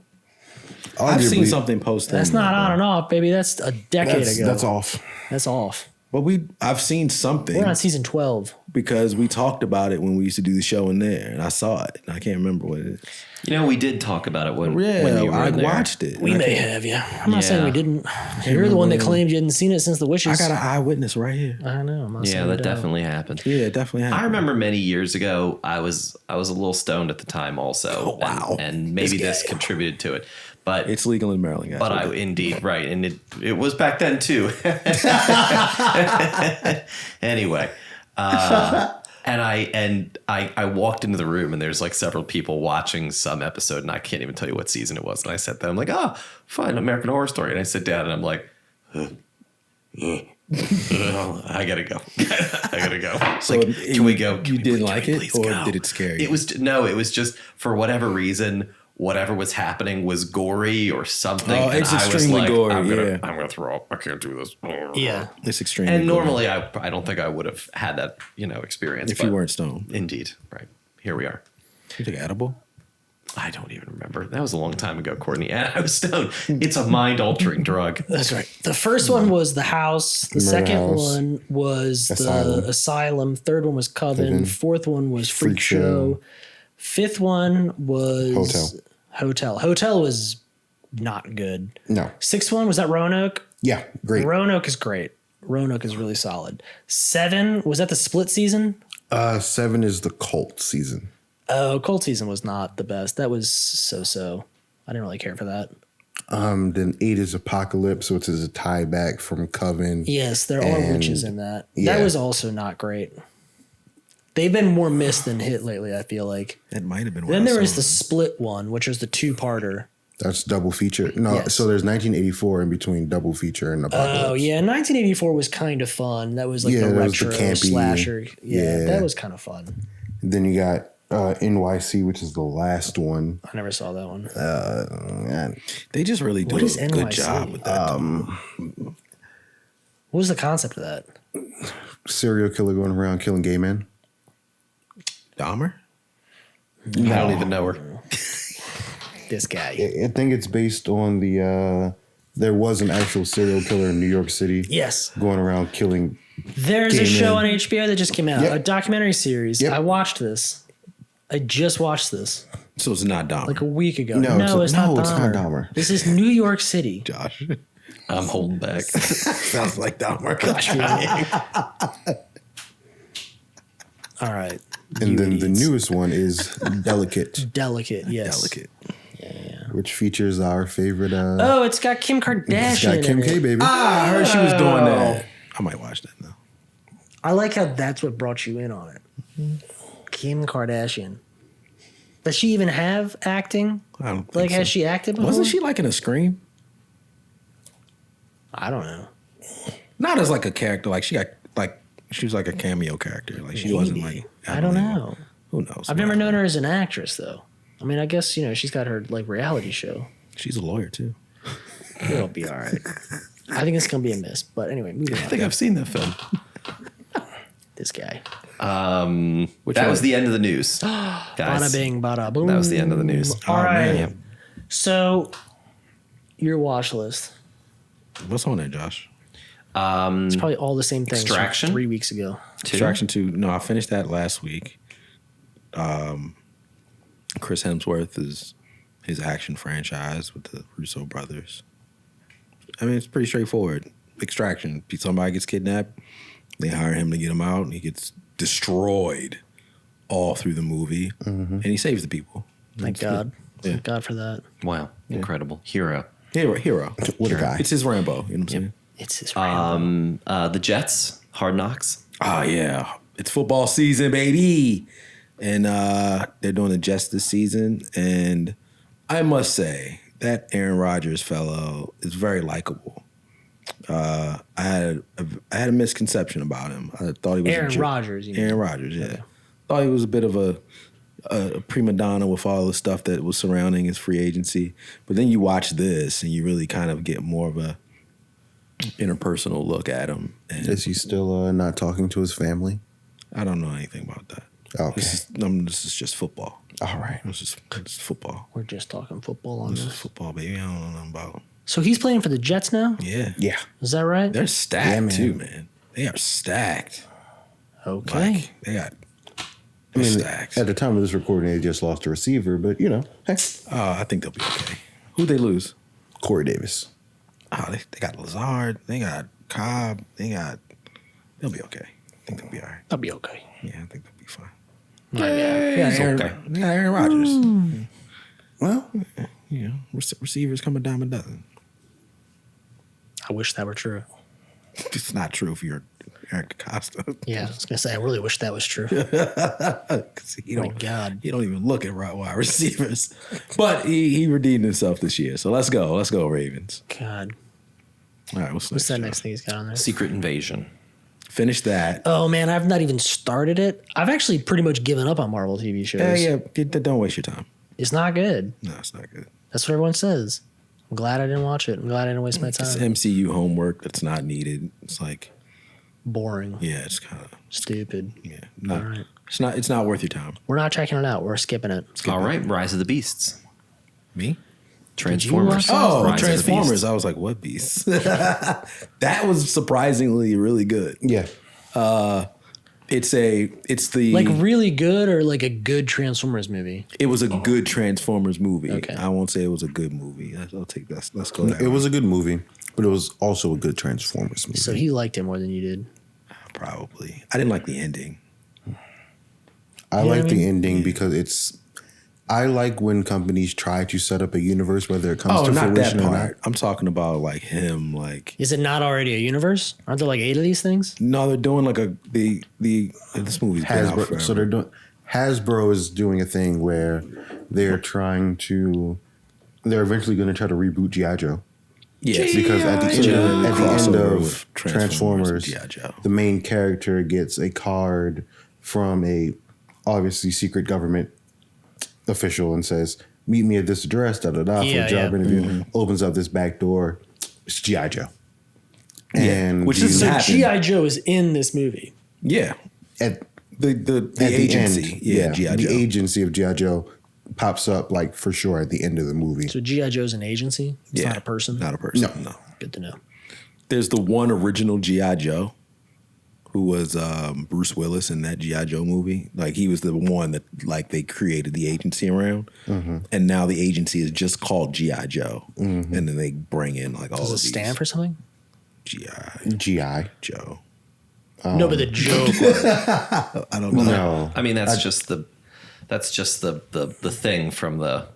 I've seen arguably- something posted. That's not on and off, baby. That's a decade ago. That's off. That's off. But I've seen something We're on season 12. because we talked about it when we used to do the show in there, and I saw it, and I can't remember what it is. You know, we did talk about it when you were I in there. watched it. We and may have, I'm not saying we Yeah. didn't. You're the one that claimed you hadn't seen it since The I Wishes. got an eyewitness right here. I know. I'm not Yeah, saying that you don't. definitely happened. Yeah, it definitely happened. I remember many years ago, I was a little stoned at the time also. Oh, wow. And maybe this contributed to it. But It's legal in Maryland, guys. But indeed, right. And it was back then too. Anyway. And I walked into the room and there's like several people watching some episode and I can't even tell you what season it was. And I sat there, I'm like, oh, fine, American Horror Story. And I sit down and I'm like, I gotta go. I gotta go. It's So like, can we go? You didn't like it, please or go? did it scare you? It was just for whatever reason, whatever was happening was gory or something. Oh, and it's I was extremely like, gory, I'm yeah. gonna throw up. I can't do this. Yeah. It's extremely. And gory. normally, I don't think I would have had that experience if you weren't stoned, Indeed, right here we are. you took edible. I don't even remember. That was a long time ago, Courtney. And I was stoned. It's a mind-altering drug. That's right. The first one was The House. The Murder second House. one was Asylum. The Asylum. Third one was Coven. Coven. Fourth one was Freak Freak Show. Show. Fifth one was Hotel. Hotel was not good. No. Sixth one was that Roanoke. Yeah, great. Roanoke is great. Roanoke is really solid. 7 was that the split season? 7 is the cult season. Oh, Cold Season was not the best. That was so. I didn't really care for that. Then 8 is Apocalypse, which is a tie back from Coven. Yes, there are And- witches in that. yeah. That was also not great. They've been more missed than hit lately, I feel like. It might have been. Then there was the split one, which was the 2-parter. That's double feature. No, Yes. so there's 1984 in between double feature and Apocalypse. Oh, yeah. 1984 was kind of fun. That was like Yeah, the that was the retro campy- slasher. Yeah, yeah. that was kind of fun. Then you got NYC, which is the last one. I never saw that one. And They just really do What a is good NYC? job with that. What was the concept of that? serial killer going around killing gay men. Dahmer. I don't even know her. This guy. I think it's based on the. There was an actual serial killer in New York City. Yes. Going around killing. There's a Gay show men. on HBO that just came out, Yep. a documentary series. Yep. I watched this. I just watched this So it's not Dahmer. like a week ago. No, it's not it's Dahmer. not Dahmer. This is New York City. Josh. I'm holding back. Sounds like Dahmer. All right. And You then the idiots. newest one is Delicate, Delicate, yes. Delicate. which features our favorite. Oh, it's got Kim it's Kardashian got Kim in K, it. baby. I heard she was doing that. I might watch that now. I like how that's what brought you in on it. Kim Kardashian. Does she even have acting? I don't think Like, so. has she acted before? Wasn't she like in a Scream? I don't know. Not as like a character. Like she was like a cameo character. Like she wasn't like. I don't know. Who knows? I've never known her as an actress, though. I mean, I guess, she's got her, like, reality show. She's a lawyer too. It'll be all right. I think it's going to be a miss. But anyway, moving I on. think I've seen that film. This guy. That was the end of the news. Bada Guys, bing, bada boom. that was the end of the news. All right. man. So, your watch list. What's on there, Josh? It's probably all the same things from Extraction? 3 weeks ago. Extraction 2. No, I finished that last week. Chris Hemsworth is his action franchise with the Russo brothers. I mean, it's pretty straightforward. Extraction. Somebody gets kidnapped. They hire him to get him out, and he gets destroyed all through the movie. And he saves the people. Thank God. Yeah. Thank God for that. Wow. Incredible. Hero. Hero. What a guy. It's his Rambo. You know what I'm saying? It's his random. The Jets, Hard Knocks. Oh, yeah. It's football season, baby. And they're doing the Jets this season. And I must say, that Aaron Rodgers fellow is very likable. I had a misconception about him. I thought he was Aaron Rodgers, you mean. Aaron Rodgers, yeah. Thought he was a bit of a prima donna with all the stuff that was surrounding his free agency. But then you watch this and you really kind of get more of a interpersonal look at him. And Is he still not talking to his family? I don't know anything about that. Okay. This is just football. All right. It's football. We're just talking football on This is this. football, baby. I don't know nothing about. So he's playing for the Jets now? Yeah. Yeah. Is that right? They're stacked Yeah, man. too, man. They are stacked. Okay. Like, they got I mean, stacks. at the time of this recording, they just lost a receiver, but hey, I think they'll be okay. Who'd they lose? Corey Davis. Oh, they got Lazard. They got Cobb. They'll be okay. I think they'll be all right. That'll be okay. Yeah, I think they'll be fine. Yeah. They got Aaron Rodgers. Well, You know, receivers come a dime a dozen. I wish that were true. It's not true if you're Eric Costa. Yeah, I was going to say, I really wish that was true. 'Cause he My don't, God. he don't even look at wide receivers. But he redeemed himself this year. So let's go. Let's go, Ravens. God. All right, what's What's that Josh? next thing he's got on there? Secret Invasion. Finish that. Oh, man, I've not even started it. I've actually pretty much given up on Marvel TV shows. Yeah, don't waste your time. It's not good. No, it's not good. That's what everyone says. I'm glad I didn't watch it. I'm glad I didn't waste my It's time. MCU homework that's not needed. It's like, Boring. yeah, it's kind of, Stupid. yeah. No, All right. it's not worth your time. We're not checking it out. We're skipping it. All right, Rise of the Beasts. Me? Transformers. watch Oh, Rise of the Transformers. Beasts. I was like, what beast? That was surprisingly really good. Yeah. It's the Like really good or like a good Transformers movie? it was a good Transformers movie. Okay. I won't say it was a good movie. I'll take that. Let's go. That It way. was a good movie, but it was also a good Transformers movie. So he liked it more than you did. Probably. I didn't like the ending. I know like what I the mean? ending because I like when companies try to set up a universe, whether it comes Oh, to not that fruition or not. part. I'm talking about like him. Like Is it not already a universe? Aren't there like 8 of these things? no, they're doing like this movie's been out Hasbro, forever. so Hasbro is doing a thing where they're eventually going to try to reboot G.I. Joe. yes, Because at the end Crossover of with Transformers, G.I. Joe. the main character gets a card from a obviously secret government official and says, "Meet me at this address." For Yeah, a job yeah. interview. Opens up this back door. It's G.I. Joe. And which is So happened. G.I. Joe is in this movie. Yeah, at the at agency. the end, Yeah, G.I. the Joe. agency of G.I. Joe pops up like for sure at the end of the movie. So G.I. Joe's an agency? It's not a person? Not a person. No. No. Good to know. There's the one original G.I. Joe who was Bruce Willis in that G.I. Joe movie. Like he was the one that like they created the agency around. And now the agency is just called G.I. Joe. And then they bring in like all Does of it these stand for something? G.I. G.I. Joe. No, but the Joe part. I don't know. No. I mean, that's just the thing from the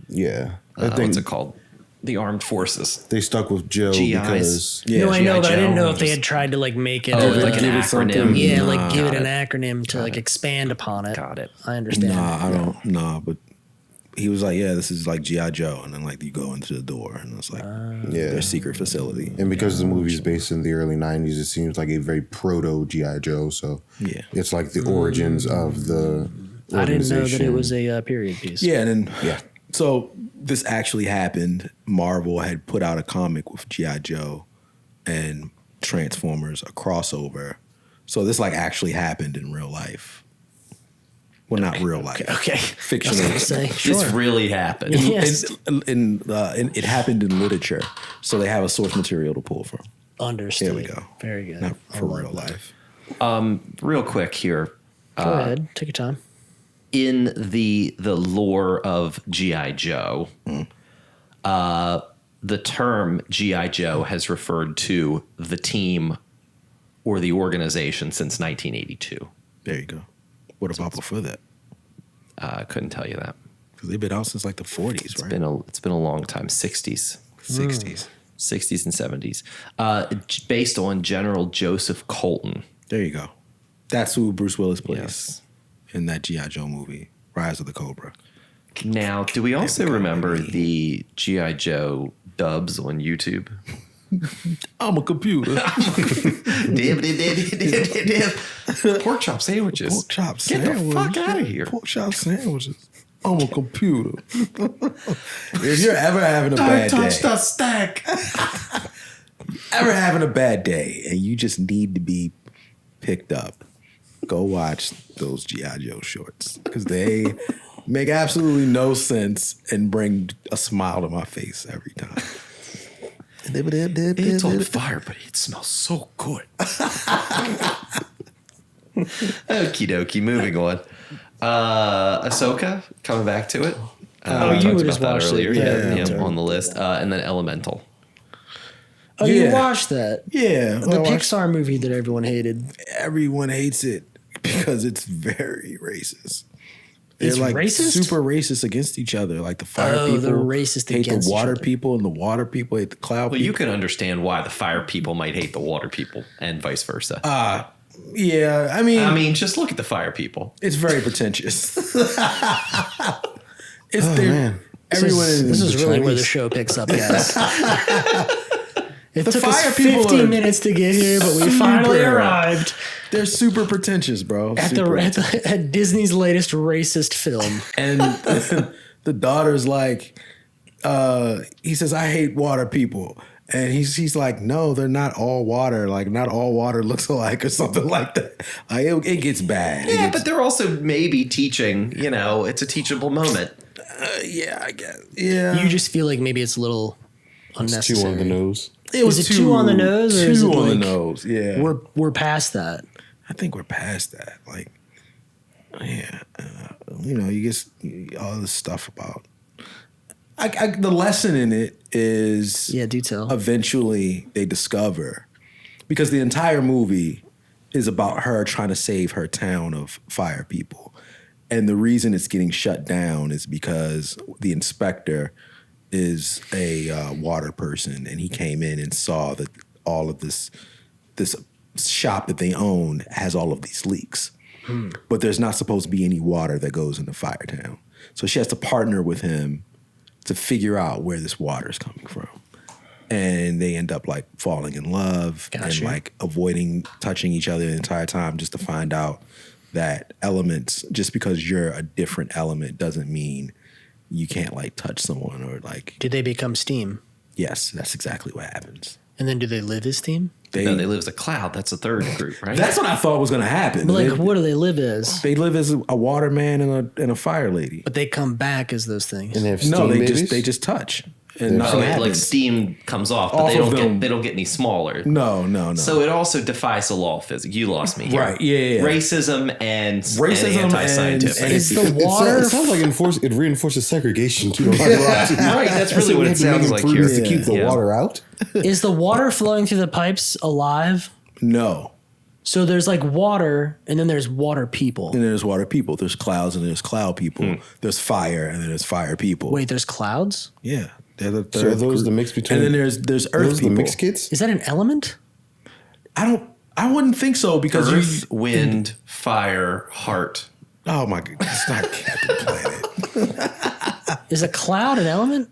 Yeah. I think what's it called? The armed forces. they stuck with Joe GIs. because Yeah, No, I know, G.I. but I didn't Joe, know if they just- had tried to like make it Oh, a, like an give it acronym. something? yeah, Nah. like give it Got an acronym to like expand upon it. Got it. I understand. Nah, I don't. Nah, but he was like, yeah, this is like G.I. Joe. And then like you go into the door and it's like yeah. their secret facility. And because the movie's based in the early 90s, it seems like a very proto G.I. Joe. So Yeah. it's like the origins of the I didn't know that it organization. was a period piece. Yeah, and then Yeah. so this actually happened. Marvel had put out a comic with G.I. Joe and Transformers, a crossover. So this like actually happened in real life. Well, not real life. Okay. Fictional. I was gonna say, This sure. really happened. Yes. It happened in literature, so they have a source material to pull from. Understood. There we go. Very good. Not I for love real that. life. Real quick here. Go ahead. Take your time. In the lore of G.I. Joe, the term G.I. Joe has referred to the team or the organization since 1982. There you go. What about before that? I couldn't tell you that. Because they've been out since like the 40s, right? It's been a long time, 60s. 60s. 60s and 70s. Based on General Joseph Colton. There you go. That's who Bruce Willis plays Yes. in that G.I. Joe movie, Rise of the Cobra. Now, do we also remember the G.I. Joe dubs on YouTube? I'm a computer. Pork chop sandwiches. Pork chop Get sandwiches. the fuck out of here. Pork chop sandwiches. I'm a computer. If you're ever having a bad day, stack. ever having a bad day, and you just need to be picked up, go watch those G.I. Joe shorts because they make absolutely no sense and bring a smile to my face every time. It's on fire, but it smells so good. Okie dokie, moving on. Ahsoka, coming back to it. Oh, we you talked would about just that watch it. earlier. Yeah, Yeah, yeah. on the list. And then Elemental. Oh, you Yeah. watched that? Yeah, The well, Pixar movie that everyone hated. everyone hates it because it's very racist. They're It's like racist? super racist against each other. Like the fire Oh, people they're racist hate against the each water other. people, and the water people hate the cloud Well, people. you can understand why the fire people might hate the water people and vice versa. Yeah, I mean, just look at the fire people. it's very pretentious. It's man. everyone This is really where the Chinese. show picks up, guys. It took us fire people 50 are minutes to get here, but we super- finally arrived They're super pretentious, bro. at Super at Disney's latest racist film. and the daughter's like, he says, I hate water people. And he's like, no, they're not all water. Like, not all water looks alike or something like that. It gets bad. Yeah, but they're also maybe teaching, it's a teachable moment. Yeah, I guess. Yeah. You just feel like maybe it's a little unnecessary. Too on the nose. It was Is it too on the nose? Or is it too on the like nose, yeah. We're past that. I think we're past that. Like, yeah. You get all this stuff about... the lesson in it is Do tell. Eventually they discover, because the entire movie is about her trying to save her town of fire people. And the reason it's getting shut down is because the inspector is a water person, and he came in and saw that all of this shop that they own has all of these leaks. But there's not supposed to be any water that goes into Firetown. So she has to partner with him to figure out where this water is coming from. And they end up like falling in love and like avoiding touching each other the entire time, just to find out that elements, just because you're a different element doesn't mean you can't like touch someone or like... Do they become steam? Yes, that's exactly what happens. And then do they live as steam? They live as a cloud. That's a third group, right? That's what I thought was going to happen. But like, what do they live as? They live as a water man and a fire lady. But they come back as those things. And they have steam No, babies? they just touch. And nothing like happens. steam comes off, but Off of them. they don't get any smaller. No. So it also defies the law of physics. You lost me here. Right, yeah. Racism and Racism anti-scientific. and- Is the water... It sounds like it reinforces segregation too. Right, that's really what it sounds like here. To keep the water out. Is the water flowing through the pipes alive? No. So there's like water, and then there's water people. And there's water people. There's clouds and there's cloud people. There's fire and then there's fire people. Wait, there's clouds? Yeah. They're the So third are those group. the mix between? And then there's earth those people. the mixed kids? Is that an element? I wouldn't think so because Earth, wind, fire, heart. oh my God, it's not Captain Planet. Is a cloud an element?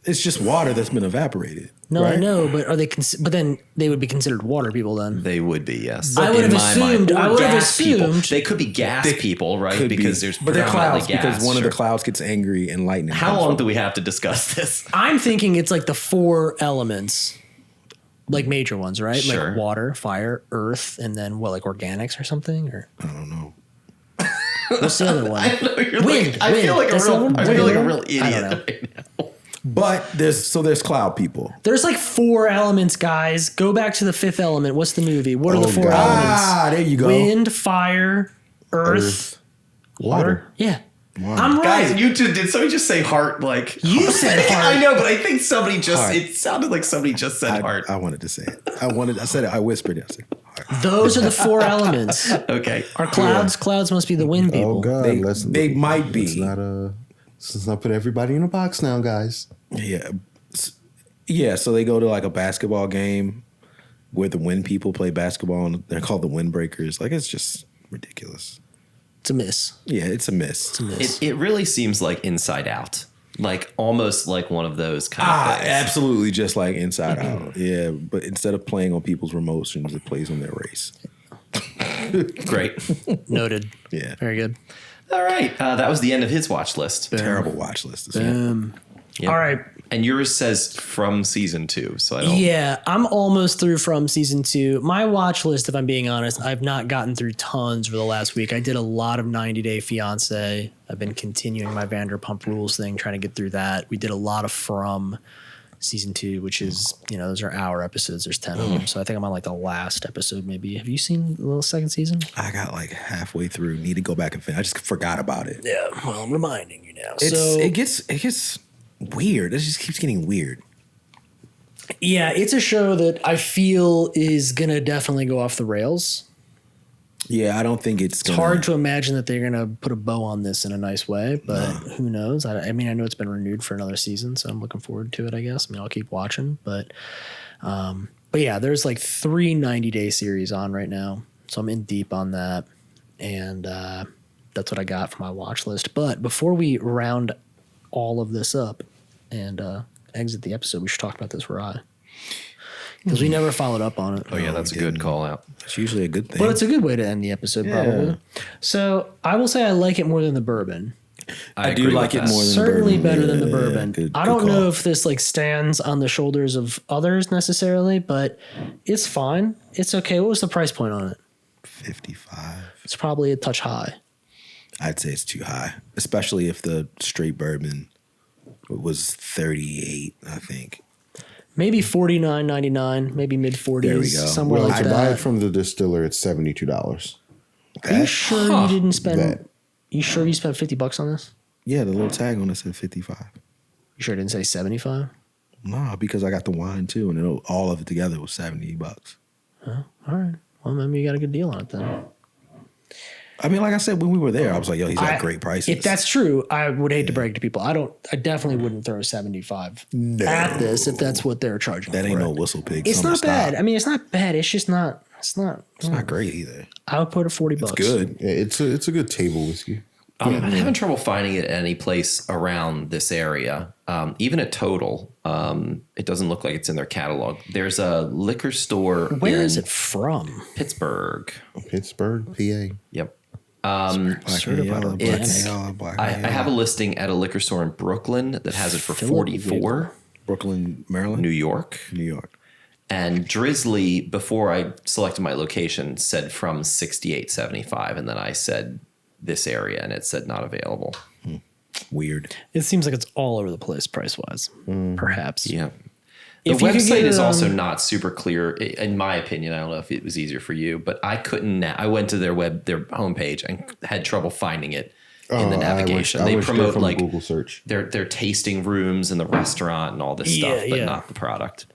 It's just water that's been evaporated. No, I right? know, but are they? But then they would be considered water people then. They would be, yes. I would In have my mind. assumed- I Or would have gas people. assumed- They could be gas people, right? Could Because be. there's but they're clouds predominantly gas. because one of the sure. clouds gets angry and lightning. How comes long from do it. we have to discuss this? I'm thinking it's like the 4 elements, like major ones, right? Sure. Like water, fire, earth, and then what, like organics or something? Or I don't know. what's the other one? Wind. I feel like That's the other one? I feel like a Wind. real I idiot don't know. right now. But there's cloud people. There's like 4 elements, guys. Go back to the 5th element. What's the movie? What are the 4 God. elements? Ah, there you go. Wind, fire, earth, Water. Yeah. I'm right. Guys, did somebody just say heart? Like You said heart. I know, but I think somebody just. Heart. It sounded like somebody just said heart. I wanted to say it. I said it. I whispered it. I said heart. Those are the 4 elements. Okay. Are clouds? Clouds must be the wind people. Oh God, They might be. Let's not put everybody in a box now, guys. Yeah. So they go to like a basketball game where the wind people play basketball and they're called the windbreakers. Like, it's just ridiculous. It's a miss. Yeah, it's a miss. It's a miss. It really seems like Inside Out, like almost like one of those kind of things. Absolutely, just like Inside Out. Yeah, but instead of playing on people's emotions, it plays on their race. Great. Noted. Yeah. Very good. All right, that was the end of his watch list. Terrible watch list. This one. Yep. All right. And yours says from season 2, so I don't. Yeah, I'm almost through from season 2. My watch list, if I'm being honest, I've not gotten through tons for the last week. I did a lot of 90 Day Fiance. I've been continuing my Vanderpump Rules thing, trying to get through that. We did a lot of From season 2, which is, those are hour episodes. There's 10 of them. So I think I'm on like the last episode maybe. Have you seen the little second season? I got like halfway through. Need to go back and finish. I just forgot about it. Yeah, well, I'm reminding you now. It gets weird. It just keeps getting weird. Yeah, it's a show that I feel is going to definitely go off the rails. Yeah, I don't think it's Hard to imagine that they're going to put a bow on this in a nice way, but who knows? I mean, I know it's been renewed for another season, so I'm looking forward to it, I guess. I mean, I'll keep watching, but yeah, there's like 3 90-day series on right now, so I'm in deep on that, and that's what I got for my watch list. But before we round all of this up and exit the episode, we should talk about this ride. Because we never followed up on it. Oh yeah, that's a good call out. It's usually a good thing. But it's a good way to end the episode, probably. So I will say I like it more than the bourbon. I do agree like with it that. more than Certainly the bourbon. better than the Yeah, bourbon. good I don't call. know if this like stands on the shoulders of others necessarily, but it's fine. It's okay. What was the price point on it? 55. It's probably a touch high. I'd say it's too high, especially if the straight bourbon was 38, I think. Maybe $49.99, maybe mid 40s. There we go. Somewhere Well, like to buy it that. from the distiller, it's $72. Are you sure you didn't spend? That. You sure you spent $50 on this? Yeah, the little tag on it said 55. You sure it didn't say 75? Nah, because I got the wine too, and all of it together was $70. All right. Well, maybe you got a good deal on it then. I mean, like I said, when we were there, I was like, yo, he's got great prices. If that's true, I would hate to brag to people. I definitely wouldn't throw 75 at this if that's what they're charging. that for ain't no it. whistle pig. It's summer not bad. style. I mean, it's not bad. It's just not. It's not. It's not great either. I would put it $40. It's good. Yeah, it's a good table whiskey. I'm having trouble finding it any place around this area. Even at Total, it doesn't look like it's in their catalog. There's a liquor store. Where is it from? Pittsburgh. Pittsburgh, PA. Yep. Black and yellow, black and It's- yellow, black I and yellow. have a listing at a liquor store in Brooklyn that has it for Philip 44. Wigle. Brooklyn, Maryland, New York. New York. And Drizzly, before I selected my location, said from 68.75, and then I said this area, and it said not available. Weird. It seems like it's all over the place price wise. Perhaps. Yeah. The If you could get website it is on- also not super clear, in my opinion. I don't know if it was easier for you, but I couldn't. I went to their homepage and had trouble finding it in the navigation. They promote from like Google search. their tasting rooms and the restaurant and all this stuff, but not the product.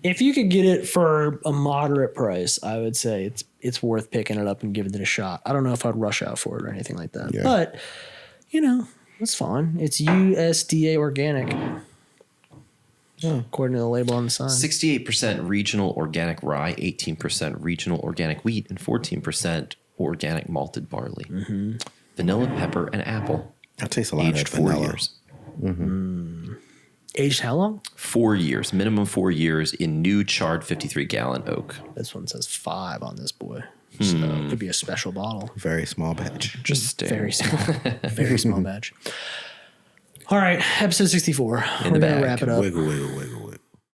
If you could get it for a moderate price, I would say it's worth picking it up and giving it a shot. I don't know if I'd rush out for it or anything like that, Yeah. but it's fine. It's USDA organic, according to the label on the sign. 68% regional organic rye, 18% regional organic wheat, and 14% organic malted barley. Vanilla, pepper, and apple. I taste a lot Aged of that 4 vanilla. years. Aged how long? 4 years, minimum 4 years in new charred 53-gallon oak. This one says 5 on this boy, so it could be a special bottle. Very small batch. Just Very small, very small batch. All right, episode 64. We're the gonna bag. wrap it up. Wiggle, wiggle, wiggle.